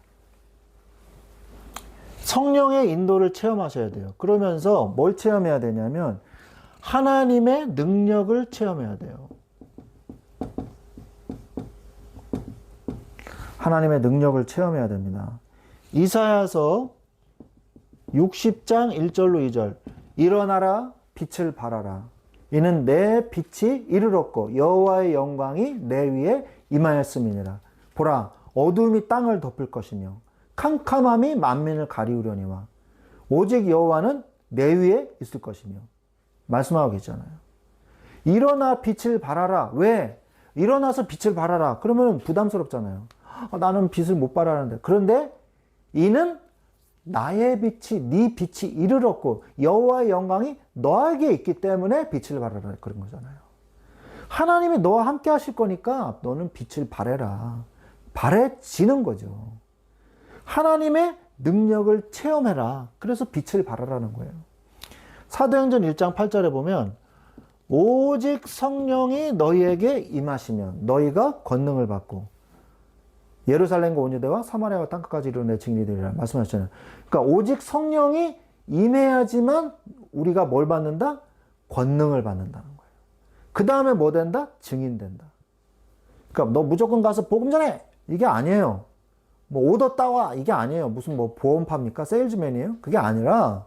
[SPEAKER 1] 성령의 인도를 체험하셔야 돼요. 그러면서 뭘 체험해야 되냐면 하나님의 능력을 체험해야 돼요. 하나님의 능력을 체험해야 됩니다. 이사야서 60장 1절로 2절. 일어나라 빛을 발하라. 이는 내 빛이 이르렀고 여호와의 영광이 내 위에 임하였음이니라. 보라 어둠이 땅을 덮을 것이며 캄캄함이 만민을 가리우려니와 오직 여호와는 내 위에 있을 것이며. 말씀하고 계시잖아요. 일어나 빛을 발하라. 왜? 일어나서 빛을 발하라. 그러면 부담스럽잖아요. 나는 빛을 못 발하는데. 그런데 이는 나의 빛이, 네 빛이 이르렀고 여호와의 영광이 너에게 있기 때문에 빛을 발하라. 그런 거잖아요. 하나님이 너와 함께 하실 거니까 너는 빛을 발해라. 발해지는 거죠. 하나님의 능력을 체험해라. 그래서 빛을 발하라는 거예요. 사도행전 1장 8절에 보면 오직 성령이 너희에게 임하시면 너희가 권능을 받고 예루살렘과 온 유대와 사마리아와 땅끝까지 이르러 내 증인이 되리라 말씀하셨잖아요. 그러니까 오직 성령이 임해야지만 우리가 뭘 받는다? 권능을 받는다는 거예요. 그 다음에 뭐 된다? 증인된다. 그러니까 너 무조건 가서 복음 전해! 이게 아니에요. 뭐 오더 따와! 이게 아니에요. 무슨 뭐 보험팝니까? 세일즈맨이에요? 그게 아니라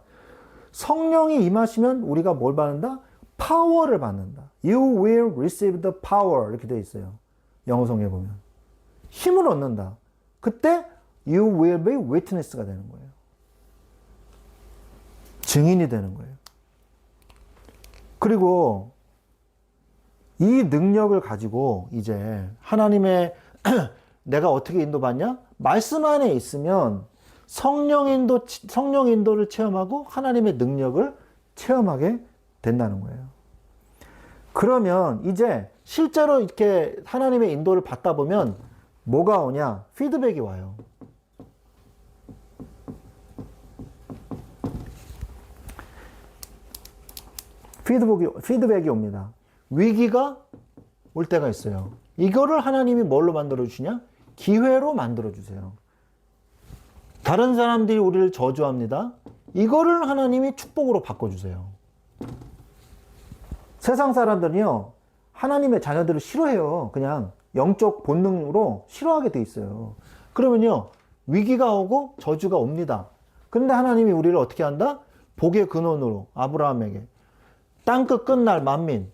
[SPEAKER 1] 성령이 임하시면 우리가 뭘 받는다? 파워를 받는다. You will receive the power 이렇게 되어 있어요. 영어 성경에 보면. 힘을 얻는다. 그때 you will be witness가 되는 거예요. 증인이 되는 거예요. 그리고 이 능력을 가지고 이제 하나님의 내가 어떻게 인도받냐? 말씀 안에 있으면 성령 인도를 체험하고 하나님의 능력을 체험하게 된다는 거예요. 그러면 이제 실제로 이렇게 하나님의 인도를 받다 보면 뭐가 오냐? 피드백이 와요. 피드백이 옵니다. 위기가 올 때가 있어요. 이거를 하나님이 뭘로 만들어주시냐? 기회로 만들어주세요. 다른 사람들이 우리를 저주합니다. 이거를 하나님이 축복으로 바꿔주세요. 세상 사람들은요, 하나님의 자녀들을 싫어해요. 그냥 영적 본능으로 싫어하게 돼 있어요. 그러면요, 위기가 오고 저주가 옵니다. 근데 하나님이 우리를 어떻게 한다? 복의 근원으로 아브라함에게 땅끝 끝날 만민,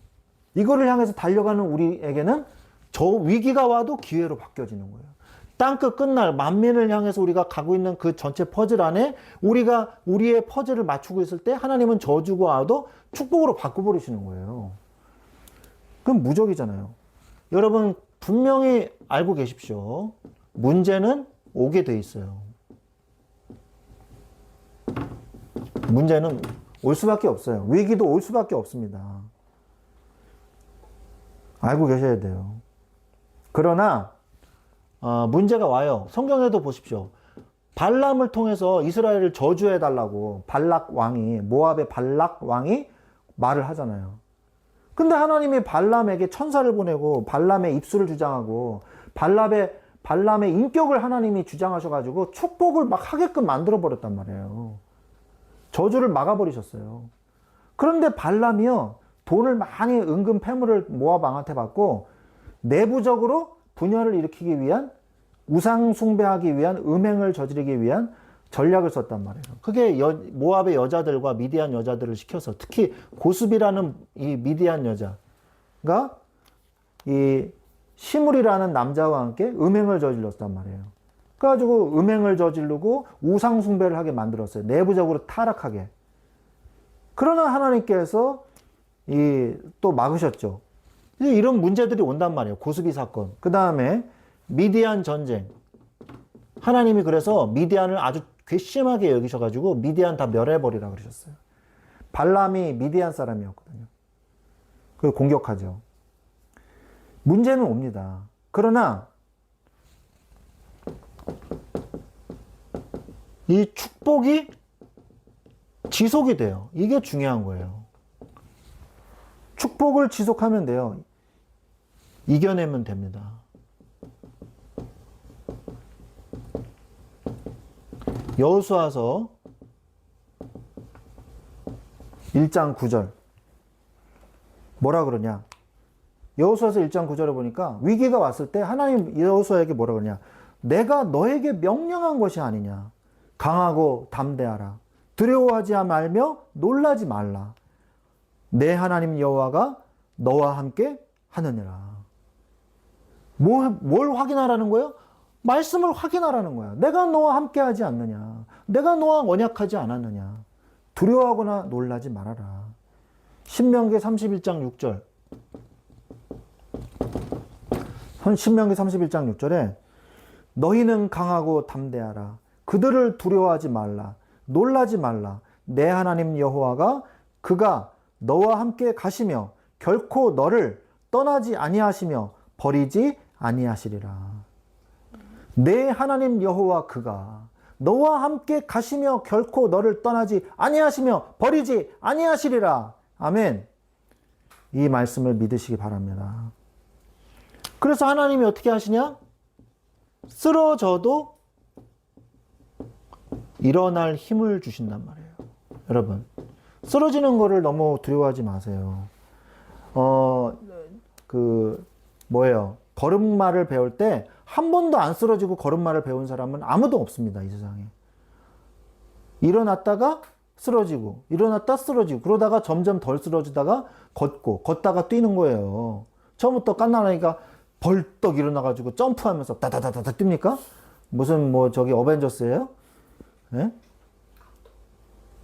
[SPEAKER 1] 이거를 향해서 달려가는 우리에게는 저 위기가 와도 기회로 바뀌어지는 거예요. 땅끝 끝날 만민을 향해서 우리가 가고 있는 그 전체 퍼즐 안에 우리가 우리의 퍼즐을 맞추고 있을 때 하나님은 저주가 와도 축복으로 바꿔버리시는 거예요. 그럼 무적이잖아요. 여러분 분명히 알고 계십시오. 문제는 오게 돼 있어요. 문제는 올 수밖에 없어요. 위기도 올 수밖에 없습니다. 알고 계셔야 돼요. 그러나 문제가 와요. 성경에도 보십시오. 발람을 통해서 이스라엘을 저주해달라고 발락 왕이, 모압의 발락 왕이 말을 하잖아요. 근데 하나님이 발람에게 천사를 보내고 발람의 입술을 주장하고 발람의 인격을 하나님이 주장하셔가지고 축복을 막 하게끔 만들어버렸단 말이에요. 저주를 막아버리셨어요. 그런데 발람이요, 돈을 많이 은근 패물을 모압 왕한테 받고 내부적으로 분열을 일으키기 위한, 우상 숭배하기 위한, 음행을 저지르기 위한 전략을 썼단 말이에요. 그게 모압의 여자들과 미디안 여자들을 시켜서, 특히 고습이라는 이 미디안 여자가 이 시물이라는 남자와 함께 음행을 저질렀단 말이에요. 그래가지고 음행을 저지르고 우상 숭배를 하게 만들었어요. 내부적으로 타락하게. 그러나 하나님께서 또 막으셨죠. 이런 문제들이 온단 말이에요. 고스비 사건. 그 다음에 미디안 전쟁. 하나님이 그래서 미디안을 아주 괘씸하게 여기셔가지고 미디안 다 멸해버리라 그러셨어요. 발람이 미디안 사람이었거든요. 그걸 공격하죠. 문제는 옵니다. 그러나 이 축복이 지속이 돼요. 이게 중요한 거예요. 축복을 지속하면 돼요. 이겨내면 됩니다. 여호수아서 1장 9절 뭐라 그러냐? 여호수아서 1장 9절에 보니까 위기가 왔을 때 하나님 여호수아에게 뭐라 그러냐? 내가 너에게 명령한 것이 아니냐? 강하고 담대하라. 두려워하지 말며 놀라지 말라. 내 하나님 여호와가 너와 함께 하느니라. 뭘 확인하라는 거예요? 말씀을 확인하라는 거야. 내가 너와 함께 하지 않느냐. 내가 너와 언약하지 않았느냐. 두려워하거나 놀라지 말아라. 신명기 31장 6절. 신명기 31장 6절에 너희는 강하고 담대하라. 그들을 두려워하지 말라. 놀라지 말라. 내 하나님 여호와가 그가 너와 함께 가시며 결코 너를 떠나지 아니하시며 버리지 아니하시리라. 내 하나님 여호와 그가 너와 함께 가시며 결코 너를 떠나지 아니하시며 버리지 아니하시리라. 아멘. 이 말씀을 믿으시기 바랍니다. 그래서 하나님이 어떻게 하시냐? 쓰러져도 일어날 힘을 주신단 말이에요. 여러분, 쓰러지는 거를 너무 두려워하지 마세요. 걸음마를 배울 때 한 번도 안 쓰러지고 걸음마를 배운 사람은 아무도 없습니다, 이 세상에. 일어났다가 쓰러지고, 일어났다 쓰러지고, 그러다가 점점 덜 쓰러지다가 걷다가 뛰는 거예요. 처음부터 갓난아이가 벌떡 일어나가지고 점프하면서 다다다다다 뜁니까? 무슨 어벤져스예요? 예?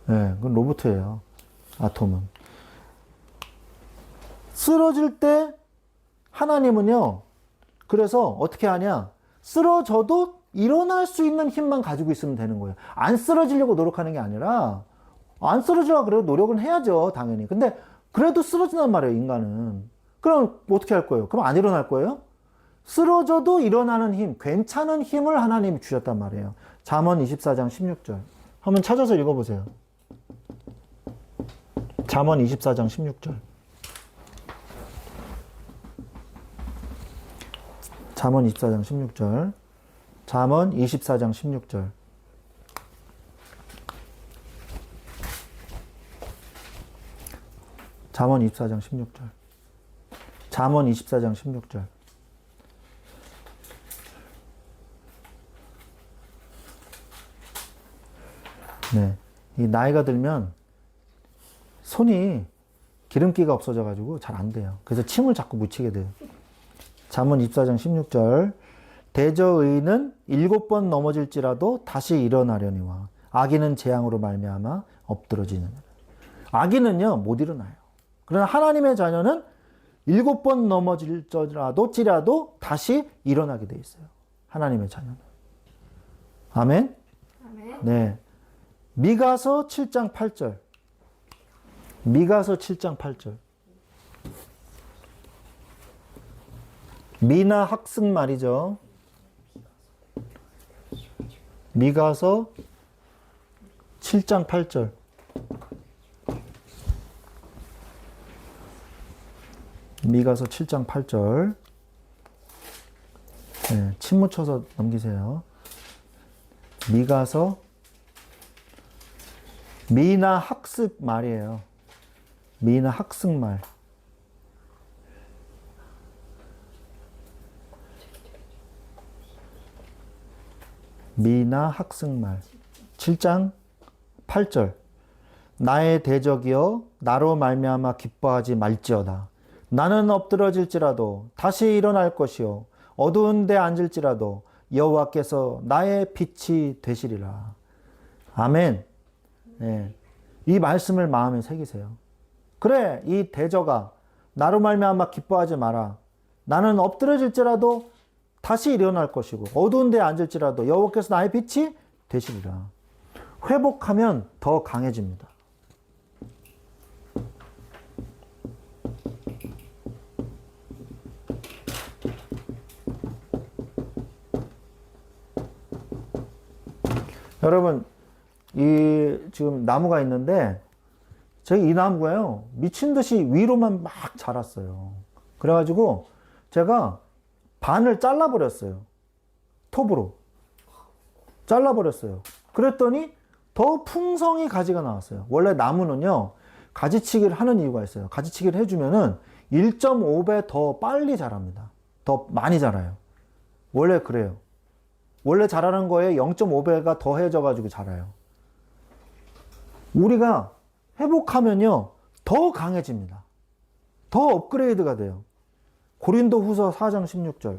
[SPEAKER 1] 예, 그건 로봇이에요. 아톰은. 쓰러질 때 하나님은요, 그래서 어떻게 하냐? 쓰러져도 일어날 수 있는 힘만 가지고 있으면 되는 거예요. 안 쓰러지려고 노력하는 게 아니라, 안 쓰러지려고 그래도 노력은 해야죠, 당연히. 근데 그래도 쓰러진단 말이에요, 인간은. 그럼 어떻게 할 거예요? 그럼 안 일어날 거예요? 쓰러져도 일어나는 힘, 괜찮은 힘을 하나님이 주셨단 말이에요. 잠언 24장 16절. 한번 찾아서 읽어보세요. 잠언 24장 16절. 잠언 24장 16절. 잠언 24장 16절. 잠언 24장 16절. 잠언 24장 16절. 네. 이 나이가 들면 손이 기름기가 없어져가지고 잘 안 돼요. 그래서 침을 자꾸 묻히게 돼요. 잠언 24장 16절. 대저의인은 7번 넘어질지라도 다시 일어나려니와 악인은 재앙으로 말미암아 엎드러지느니라. 악인은요, 못 일어나요. 그러나 하나님의 자녀는 7번 넘어질지라도 다시 일어나게 돼 있어요. 하나님의 자녀는. 아멘?
[SPEAKER 2] 아멘.
[SPEAKER 1] 네. 미가서 7장 8절. 미가서 7장 8절. 미나 학습 말이죠. 미가서 7장 8절. 미가서 7장 8절. 네, 침 묻혀서 넘기세요. 미가서 미나 학습 말이에요. 미나 학습 말. 미나 학승말 7장 8절. 나의 대적이여 나로 말미암아 기뻐하지 말지어다. 나는 엎드러질지라도 다시 일어날 것이요 어두운 데 앉을지라도 여호와께서 나의 빛이 되시리라. 아멘. 네. 이 말씀을 마음에 새기세요. 그래, 이 대저가 나로 말미암아 기뻐하지 마라. 나는 엎드러질지라도 다시 일어날 것이고 어두운 데 앉을지라도 여호와께서 나의 빛이 되시리라. 회복하면 더 강해집니다. 여러분, 이 지금 나무가 있는데 이 나무가요 미친 듯이 위로만 막 자랐어요. 그래가지고 제가 반을 잘라버렸어요. 톱으로 잘라버렸어요. 그랬더니 더 풍성히 가지가 나왔어요. 원래 나무는요 가지치기를 하는 이유가 있어요. 가지치기를 해주면은 1.5배 더 빨리 자랍니다. 더 많이 자라요. 원래 그래요. 원래 자라는 거에 0.5배가 더해져가지고 자라요. 우리가 회복하면요 더 강해집니다. 더 업그레이드가 돼요. 고린도 후서 4장 16절.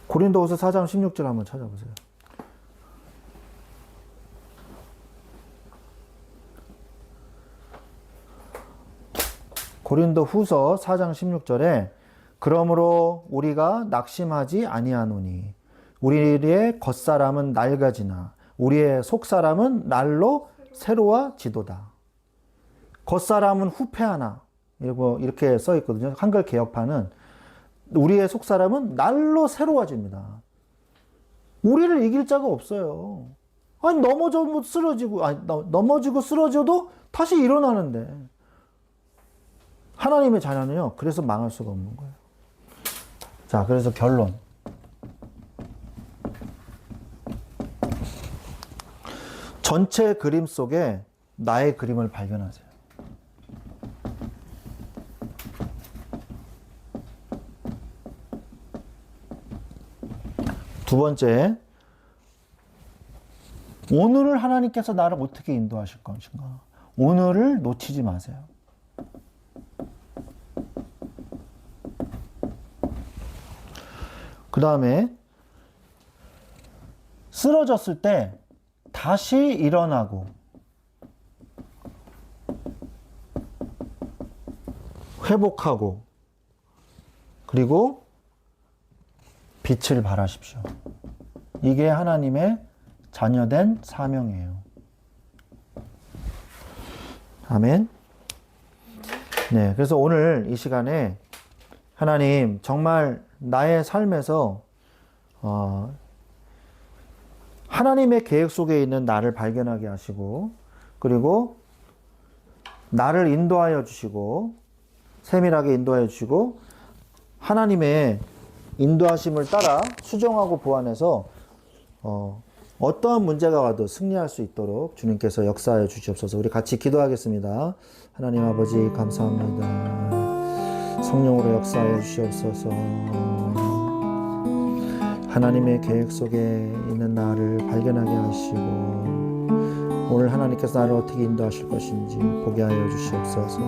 [SPEAKER 1] 고린도 후서 4장 16절 한번 찾아보세요. 고린도 후서 4장 16절에 그러므로 우리가 낙심하지 아니하노니 우리의 겉사람은 낡아지나 우리의 속사람은 날로 새로워지도다. 겉사람은 후패하나 이렇게 써 있거든요. 한글 개혁판은 우리의 속사람은 날로 새로워집니다. 우리를 이길 자가 없어요. 아니 넘어지고 쓰러져도 다시 일어나는데 하나님의 자녀는요 그래서 망할 수가 없는 거예요. 자, 그래서 결론. 전체 그림 속에 나의 그림을 발견하세요. 두 번째, 오늘을 하나님께서 나를 어떻게 인도하실 것인가. 오늘을 놓치지 마세요. 그 다음에 쓰러졌을 때 다시 일어나고 회복하고 그리고 빛을 발하십시오. 이게 하나님의 자녀된 사명이에요. 아멘. 네, 그래서 오늘 이 시간에 하나님 정말 나의 삶에서 하나님의 계획 속에 있는 나를 발견하게 하시고 그리고 나를 인도하여 주시고 세밀하게 인도하여 주시고 하나님의 인도하심을 따라 수정하고 보완해서 어떠한 문제가 와도 승리할 수 있도록 주님께서 역사하여 주시옵소서. 우리 같이 기도하겠습니다. 하나님 아버지 감사합니다. 성령으로 역사하여 주시옵소서. 하나님의 계획 속에 있는 나를 발견하게 하시고 오늘 하나님께서 나를 어떻게 인도하실 것인지 보게 하여 주시옵소서.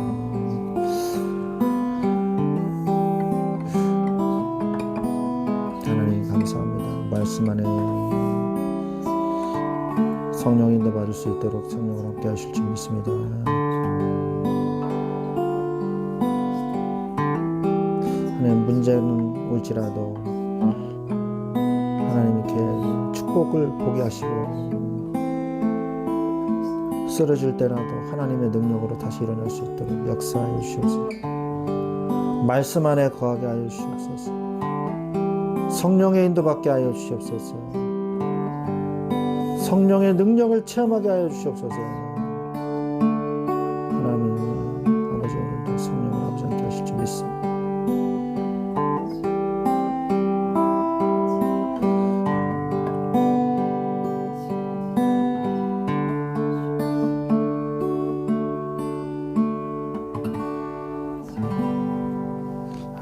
[SPEAKER 1] 하나님 감사합니다. 말씀 안에 성령 인도 받을 수 있도록 성령으로 함께 하실 줄 믿습니다. 하나님 문제는 올지라도 하나님 이렇게 회복을 보게 하시고 쓰러질 때라도 하나님의 능력으로 다시 일어날 수 있도록 역사하여 주시옵소서. 말씀 안에 거하게 하여 주시옵소서. 성령의 인도받게 하여 주시옵소서. 성령의 능력을 체험하게 하여 주시옵소서. 하나님 아버지, 오늘도 성령을 아버지 함께 하실 줄 믿습니다.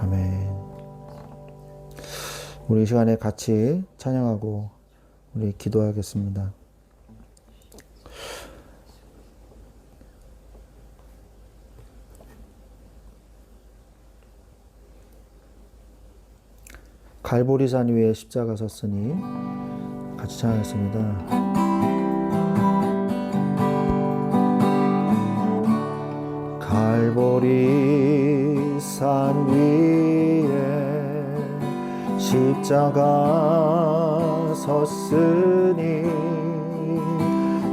[SPEAKER 1] 아멘. 우리 이 시간에 같이 찬양하고 우리 기도하겠습니다. 갈보리산 위에 십자가 섰으니 같이 찬양하겠습니다. 갈보리산 위에 십자가 섰으니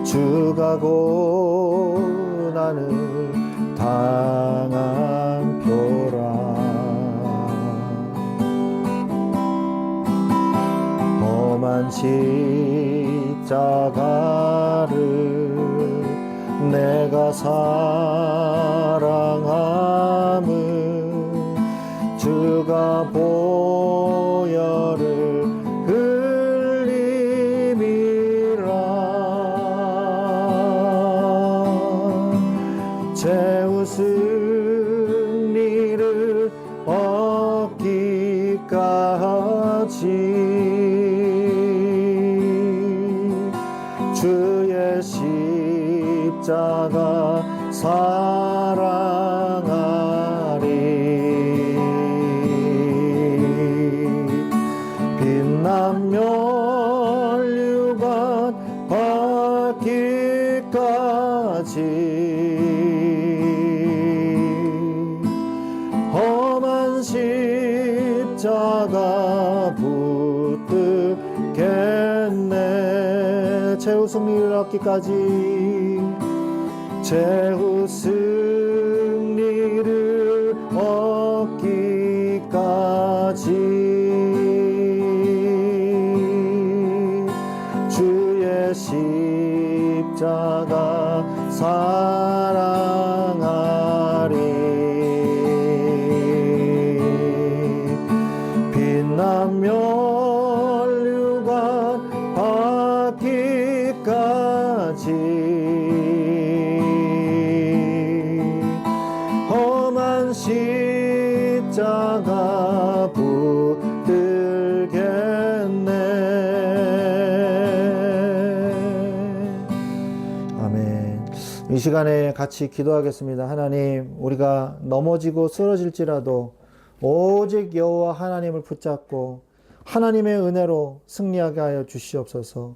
[SPEAKER 1] 주가 고난을 당한 표라. 험한 십자가를 내가 사랑함은 주가 보혈을 흘림이라. 최후 승리를 얻기까지 주의 십자가 사랑하리. 빛난 면류관 받기까지 험한 십자가 붙들겠네. 최후 승리를 얻기까지, 최후 승리를 얻기까지 주의 십자가 사랑하리. 빛난 면류관 받기까지 험한 십자가 붙들겠네. 아멘. 이 시간에 같이 기도하겠습니다. 하나님, 우리가 넘어지고 쓰러질지라도 오직 여호와 하나님을 붙잡고 하나님의 은혜로 승리하게 하여 주시옵소서.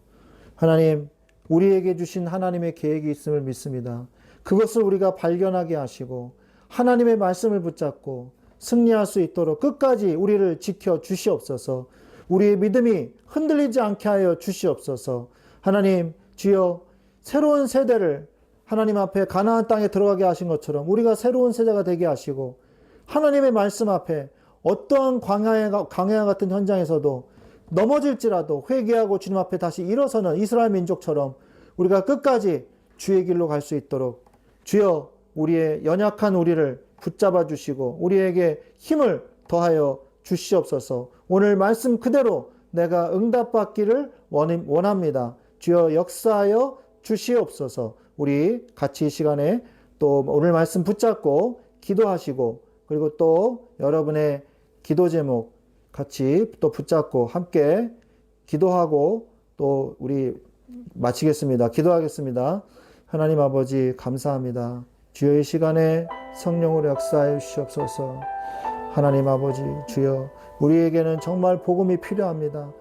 [SPEAKER 1] 하나님, 우리에게 주신 하나님의 계획이 있음을 믿습니다. 그것을 우리가 발견하게 하시고 하나님의 말씀을 붙잡고 승리할 수 있도록 끝까지 우리를 지켜 주시옵소서. 우리의 믿음이 흔들리지 않게 하여 주시옵소서. 하나님, 주여, 새로운 세대를 하나님 앞에 가나안 땅에 들어가게 하신 것처럼 우리가 새로운 세대가 되게 하시고 하나님의 말씀 앞에 어떠한 광야와 같은 현장에서도 넘어질지라도 회개하고 주님 앞에 다시 일어서는 이스라엘 민족처럼 우리가 끝까지 주의 길로 갈 수 있도록 주여, 우리의 연약한 우리를 붙잡아 주시고 우리에게 힘을 더하여 주시옵소서. 오늘 말씀 그대로 내가 응답받기를 원합니다. 주여, 역사하여 주시옵소서. 우리 같이 이 시간에 또 오늘 말씀 붙잡고 기도하시고, 그리고 또 여러분의 기도 제목 같이 또 붙잡고 함께 기도하고 또 우리 마치겠습니다. 기도하겠습니다. 하나님 아버지, 감사합니다. 주여, 이 시간에 성령으로 역사하여 주시옵소서. 하나님 아버지, 주여, 우리에게는 정말 복음이 필요합니다.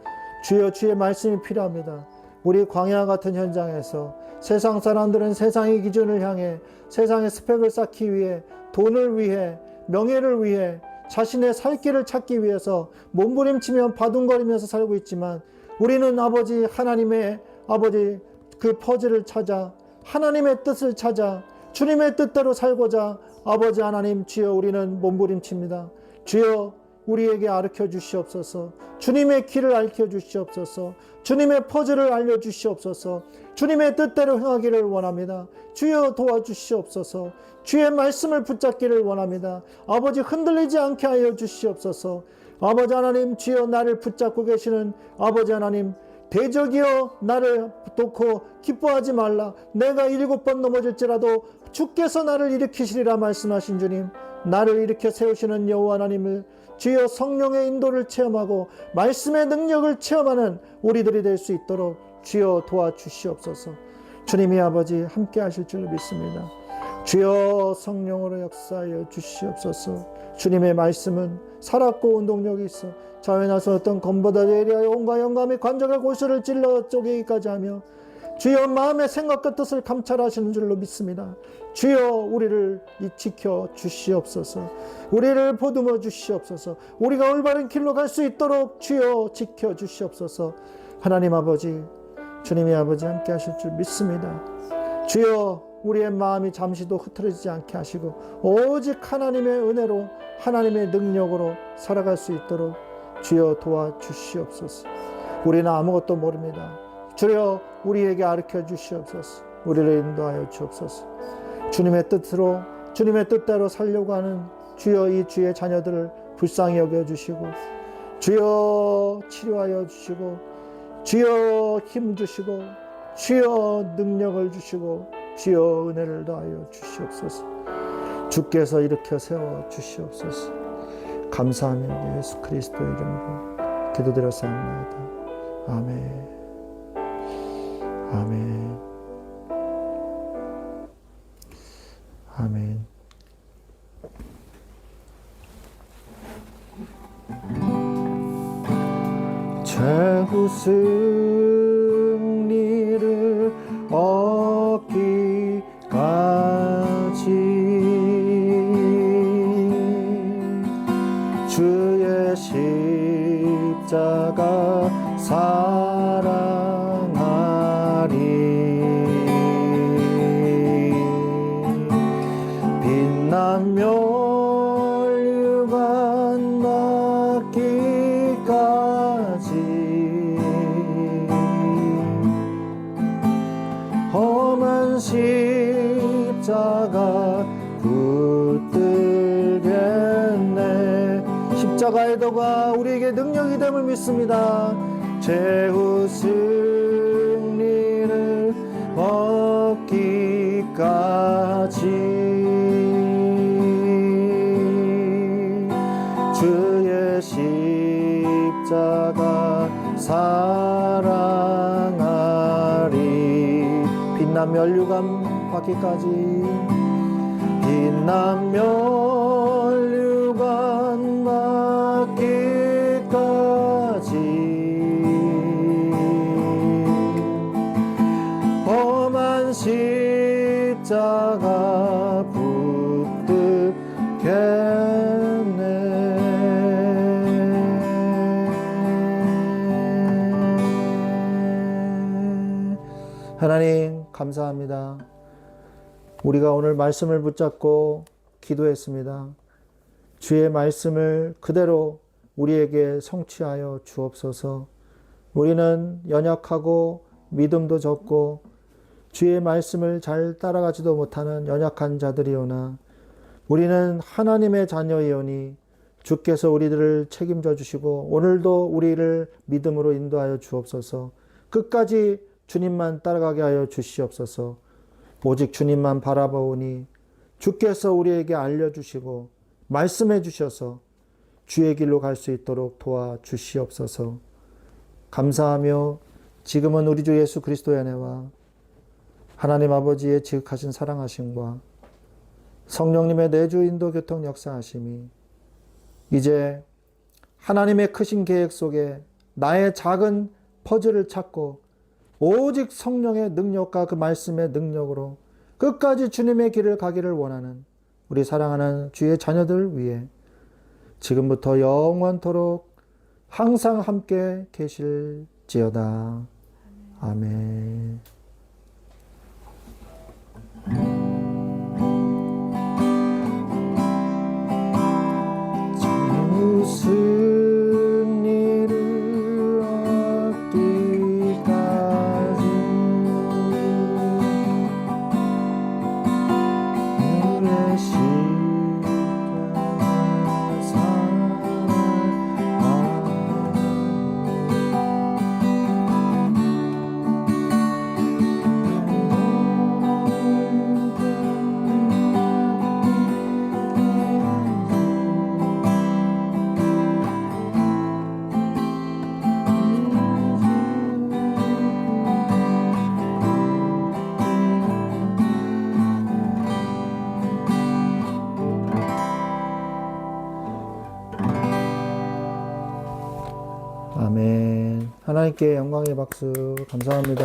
[SPEAKER 1] 주여, 주의 말씀이 필요합니다. 우리 광야 같은 현장에서 세상 사람들은 세상의 기준을 향해 세상의 스펙을 쌓기 위해, 돈을 위해, 명예를 위해, 자신의 살 길을 찾기 위해서 몸부림치며 바둥거리면서 살고 있지만 우리는 아버지 하나님의 아버지 그 퍼즐을 찾아 하나님의 뜻을 찾아 주님의 뜻대로 살고자 아버지 하나님 주여 우리는 몸부림칩니다. 주여 우리에게 가르쳐 주시옵소서. 주님의 길을 알려 주시옵소서. 주님의 퍼즐을 알려 주시옵소서. 주님의 뜻대로 행하기를 원합니다. 주여 도와주시옵소서. 주의 말씀을 붙잡기를 원합니다. 아버지 흔들리지 않게 하여 주시옵소서. 아버지 하나님 주여 나를 붙잡고 계시는 아버지 하나님 대적이여 나를 놓고 기뻐하지 말라. 내가 7번 넘어질지라도 주께서 나를 일으키시리라 말씀하신 주님, 나를 일으켜 세우시는 여호와 하나님을 주여 성령의 인도를 체험하고 말씀의 능력을 체험하는 우리들이 될 수 있도록 주여 도와주시옵소서. 주님이 아버지 함께 하실 줄로 믿습니다. 주여 성령으로 역사하여 주시옵소서. 주님의 말씀은 살았고 운동력이 있어 자외 나서 어떤 검보다 예리하여 온과 영감이 관절과 골수를 찔러 쪼개기까지 하며 주여 마음의 생각과 뜻을 감찰하시는 줄로 믿습니다. 주여 우리를 지켜 주시옵소서. 우리를 보듬어 주시옵소서. 우리가 올바른 길로 갈 수 있도록 주여 지켜 주시옵소서. 하나님 아버지 주님이 아버지 함께 하실 줄 믿습니다. 주여 우리의 마음이 잠시도 흐트러지지 않게 하시고 오직 하나님의 은혜로 하나님의 능력으로 살아갈 수 있도록 주여 도와주시옵소서. 우리는 아무것도 모릅니다. 주여 우리에게 가르쳐 주시옵소서. 우리를 인도하여 주옵소서. 주님의 뜻으로 주님의 뜻대로 살려고 하는 주여 이 주의 자녀들을 불쌍히 여겨주시고 주여 치료하여 주시고 주여 힘 주시고 주여 능력을 주시고 주여 은혜를 더하여 주시옵소서. 주께서 일으켜 세워 주시옵소서. 감사하며 예수 그리스도의 이름으로 기도드렸사옵나이다. 아멘. 아멘. 아멘. 최후 승리를 얻기까지 주의 십자가 사랑하리. 빛나며 멸류관 받기까지 험한 십자가 붙들겠네. 십자가의 도가 우리에게 능력이 됨을 믿습니다. 최후 승리를 얻기까지 주의 십자가 사랑하리. 빛난 멸류관 받기까지 빛난 멸류관 받기까지 험한 십자가 붙들겠네. 하나님 감사합니다. 우리가 오늘 말씀을 붙잡고 기도했습니다. 주의 말씀을 그대로 우리에게 성취하여 주옵소서. 우리는 연약하고 믿음도 적고 주의 말씀을 잘 따라가지도 못하는 연약한 자들이오나 우리는 하나님의 자녀이오니 주께서 우리들을 책임져 주시고 오늘도 우리를 믿음으로 인도하여 주옵소서. 끝까지 주님만 따라가게 하여 주시옵소서. 오직 주님만 바라보니 주께서 우리에게 알려주시고 말씀해 주셔서 주의 길로 갈 수 있도록 도와주시옵소서. 감사하며 지금은 우리 주 예수 그리스도의 은혜와 하나님 아버지의 지극하신 사랑하심과 성령님의 내주 인도 교통 역사하심이 이제 하나님의 크신 계획 속에 나의 작은 퍼즐을 찾고 오직 성령의 능력과 그 말씀의 능력으로 끝까지 주님의 길을 가기를 원하는 우리 사랑하는 주의 자녀들 위해 지금부터 영원토록 항상 함께 계실 되옵지어다. 아멘. 무슨 일을 얻기까지 너의 아멘. 하나님께 영광의 박수 감사합니다.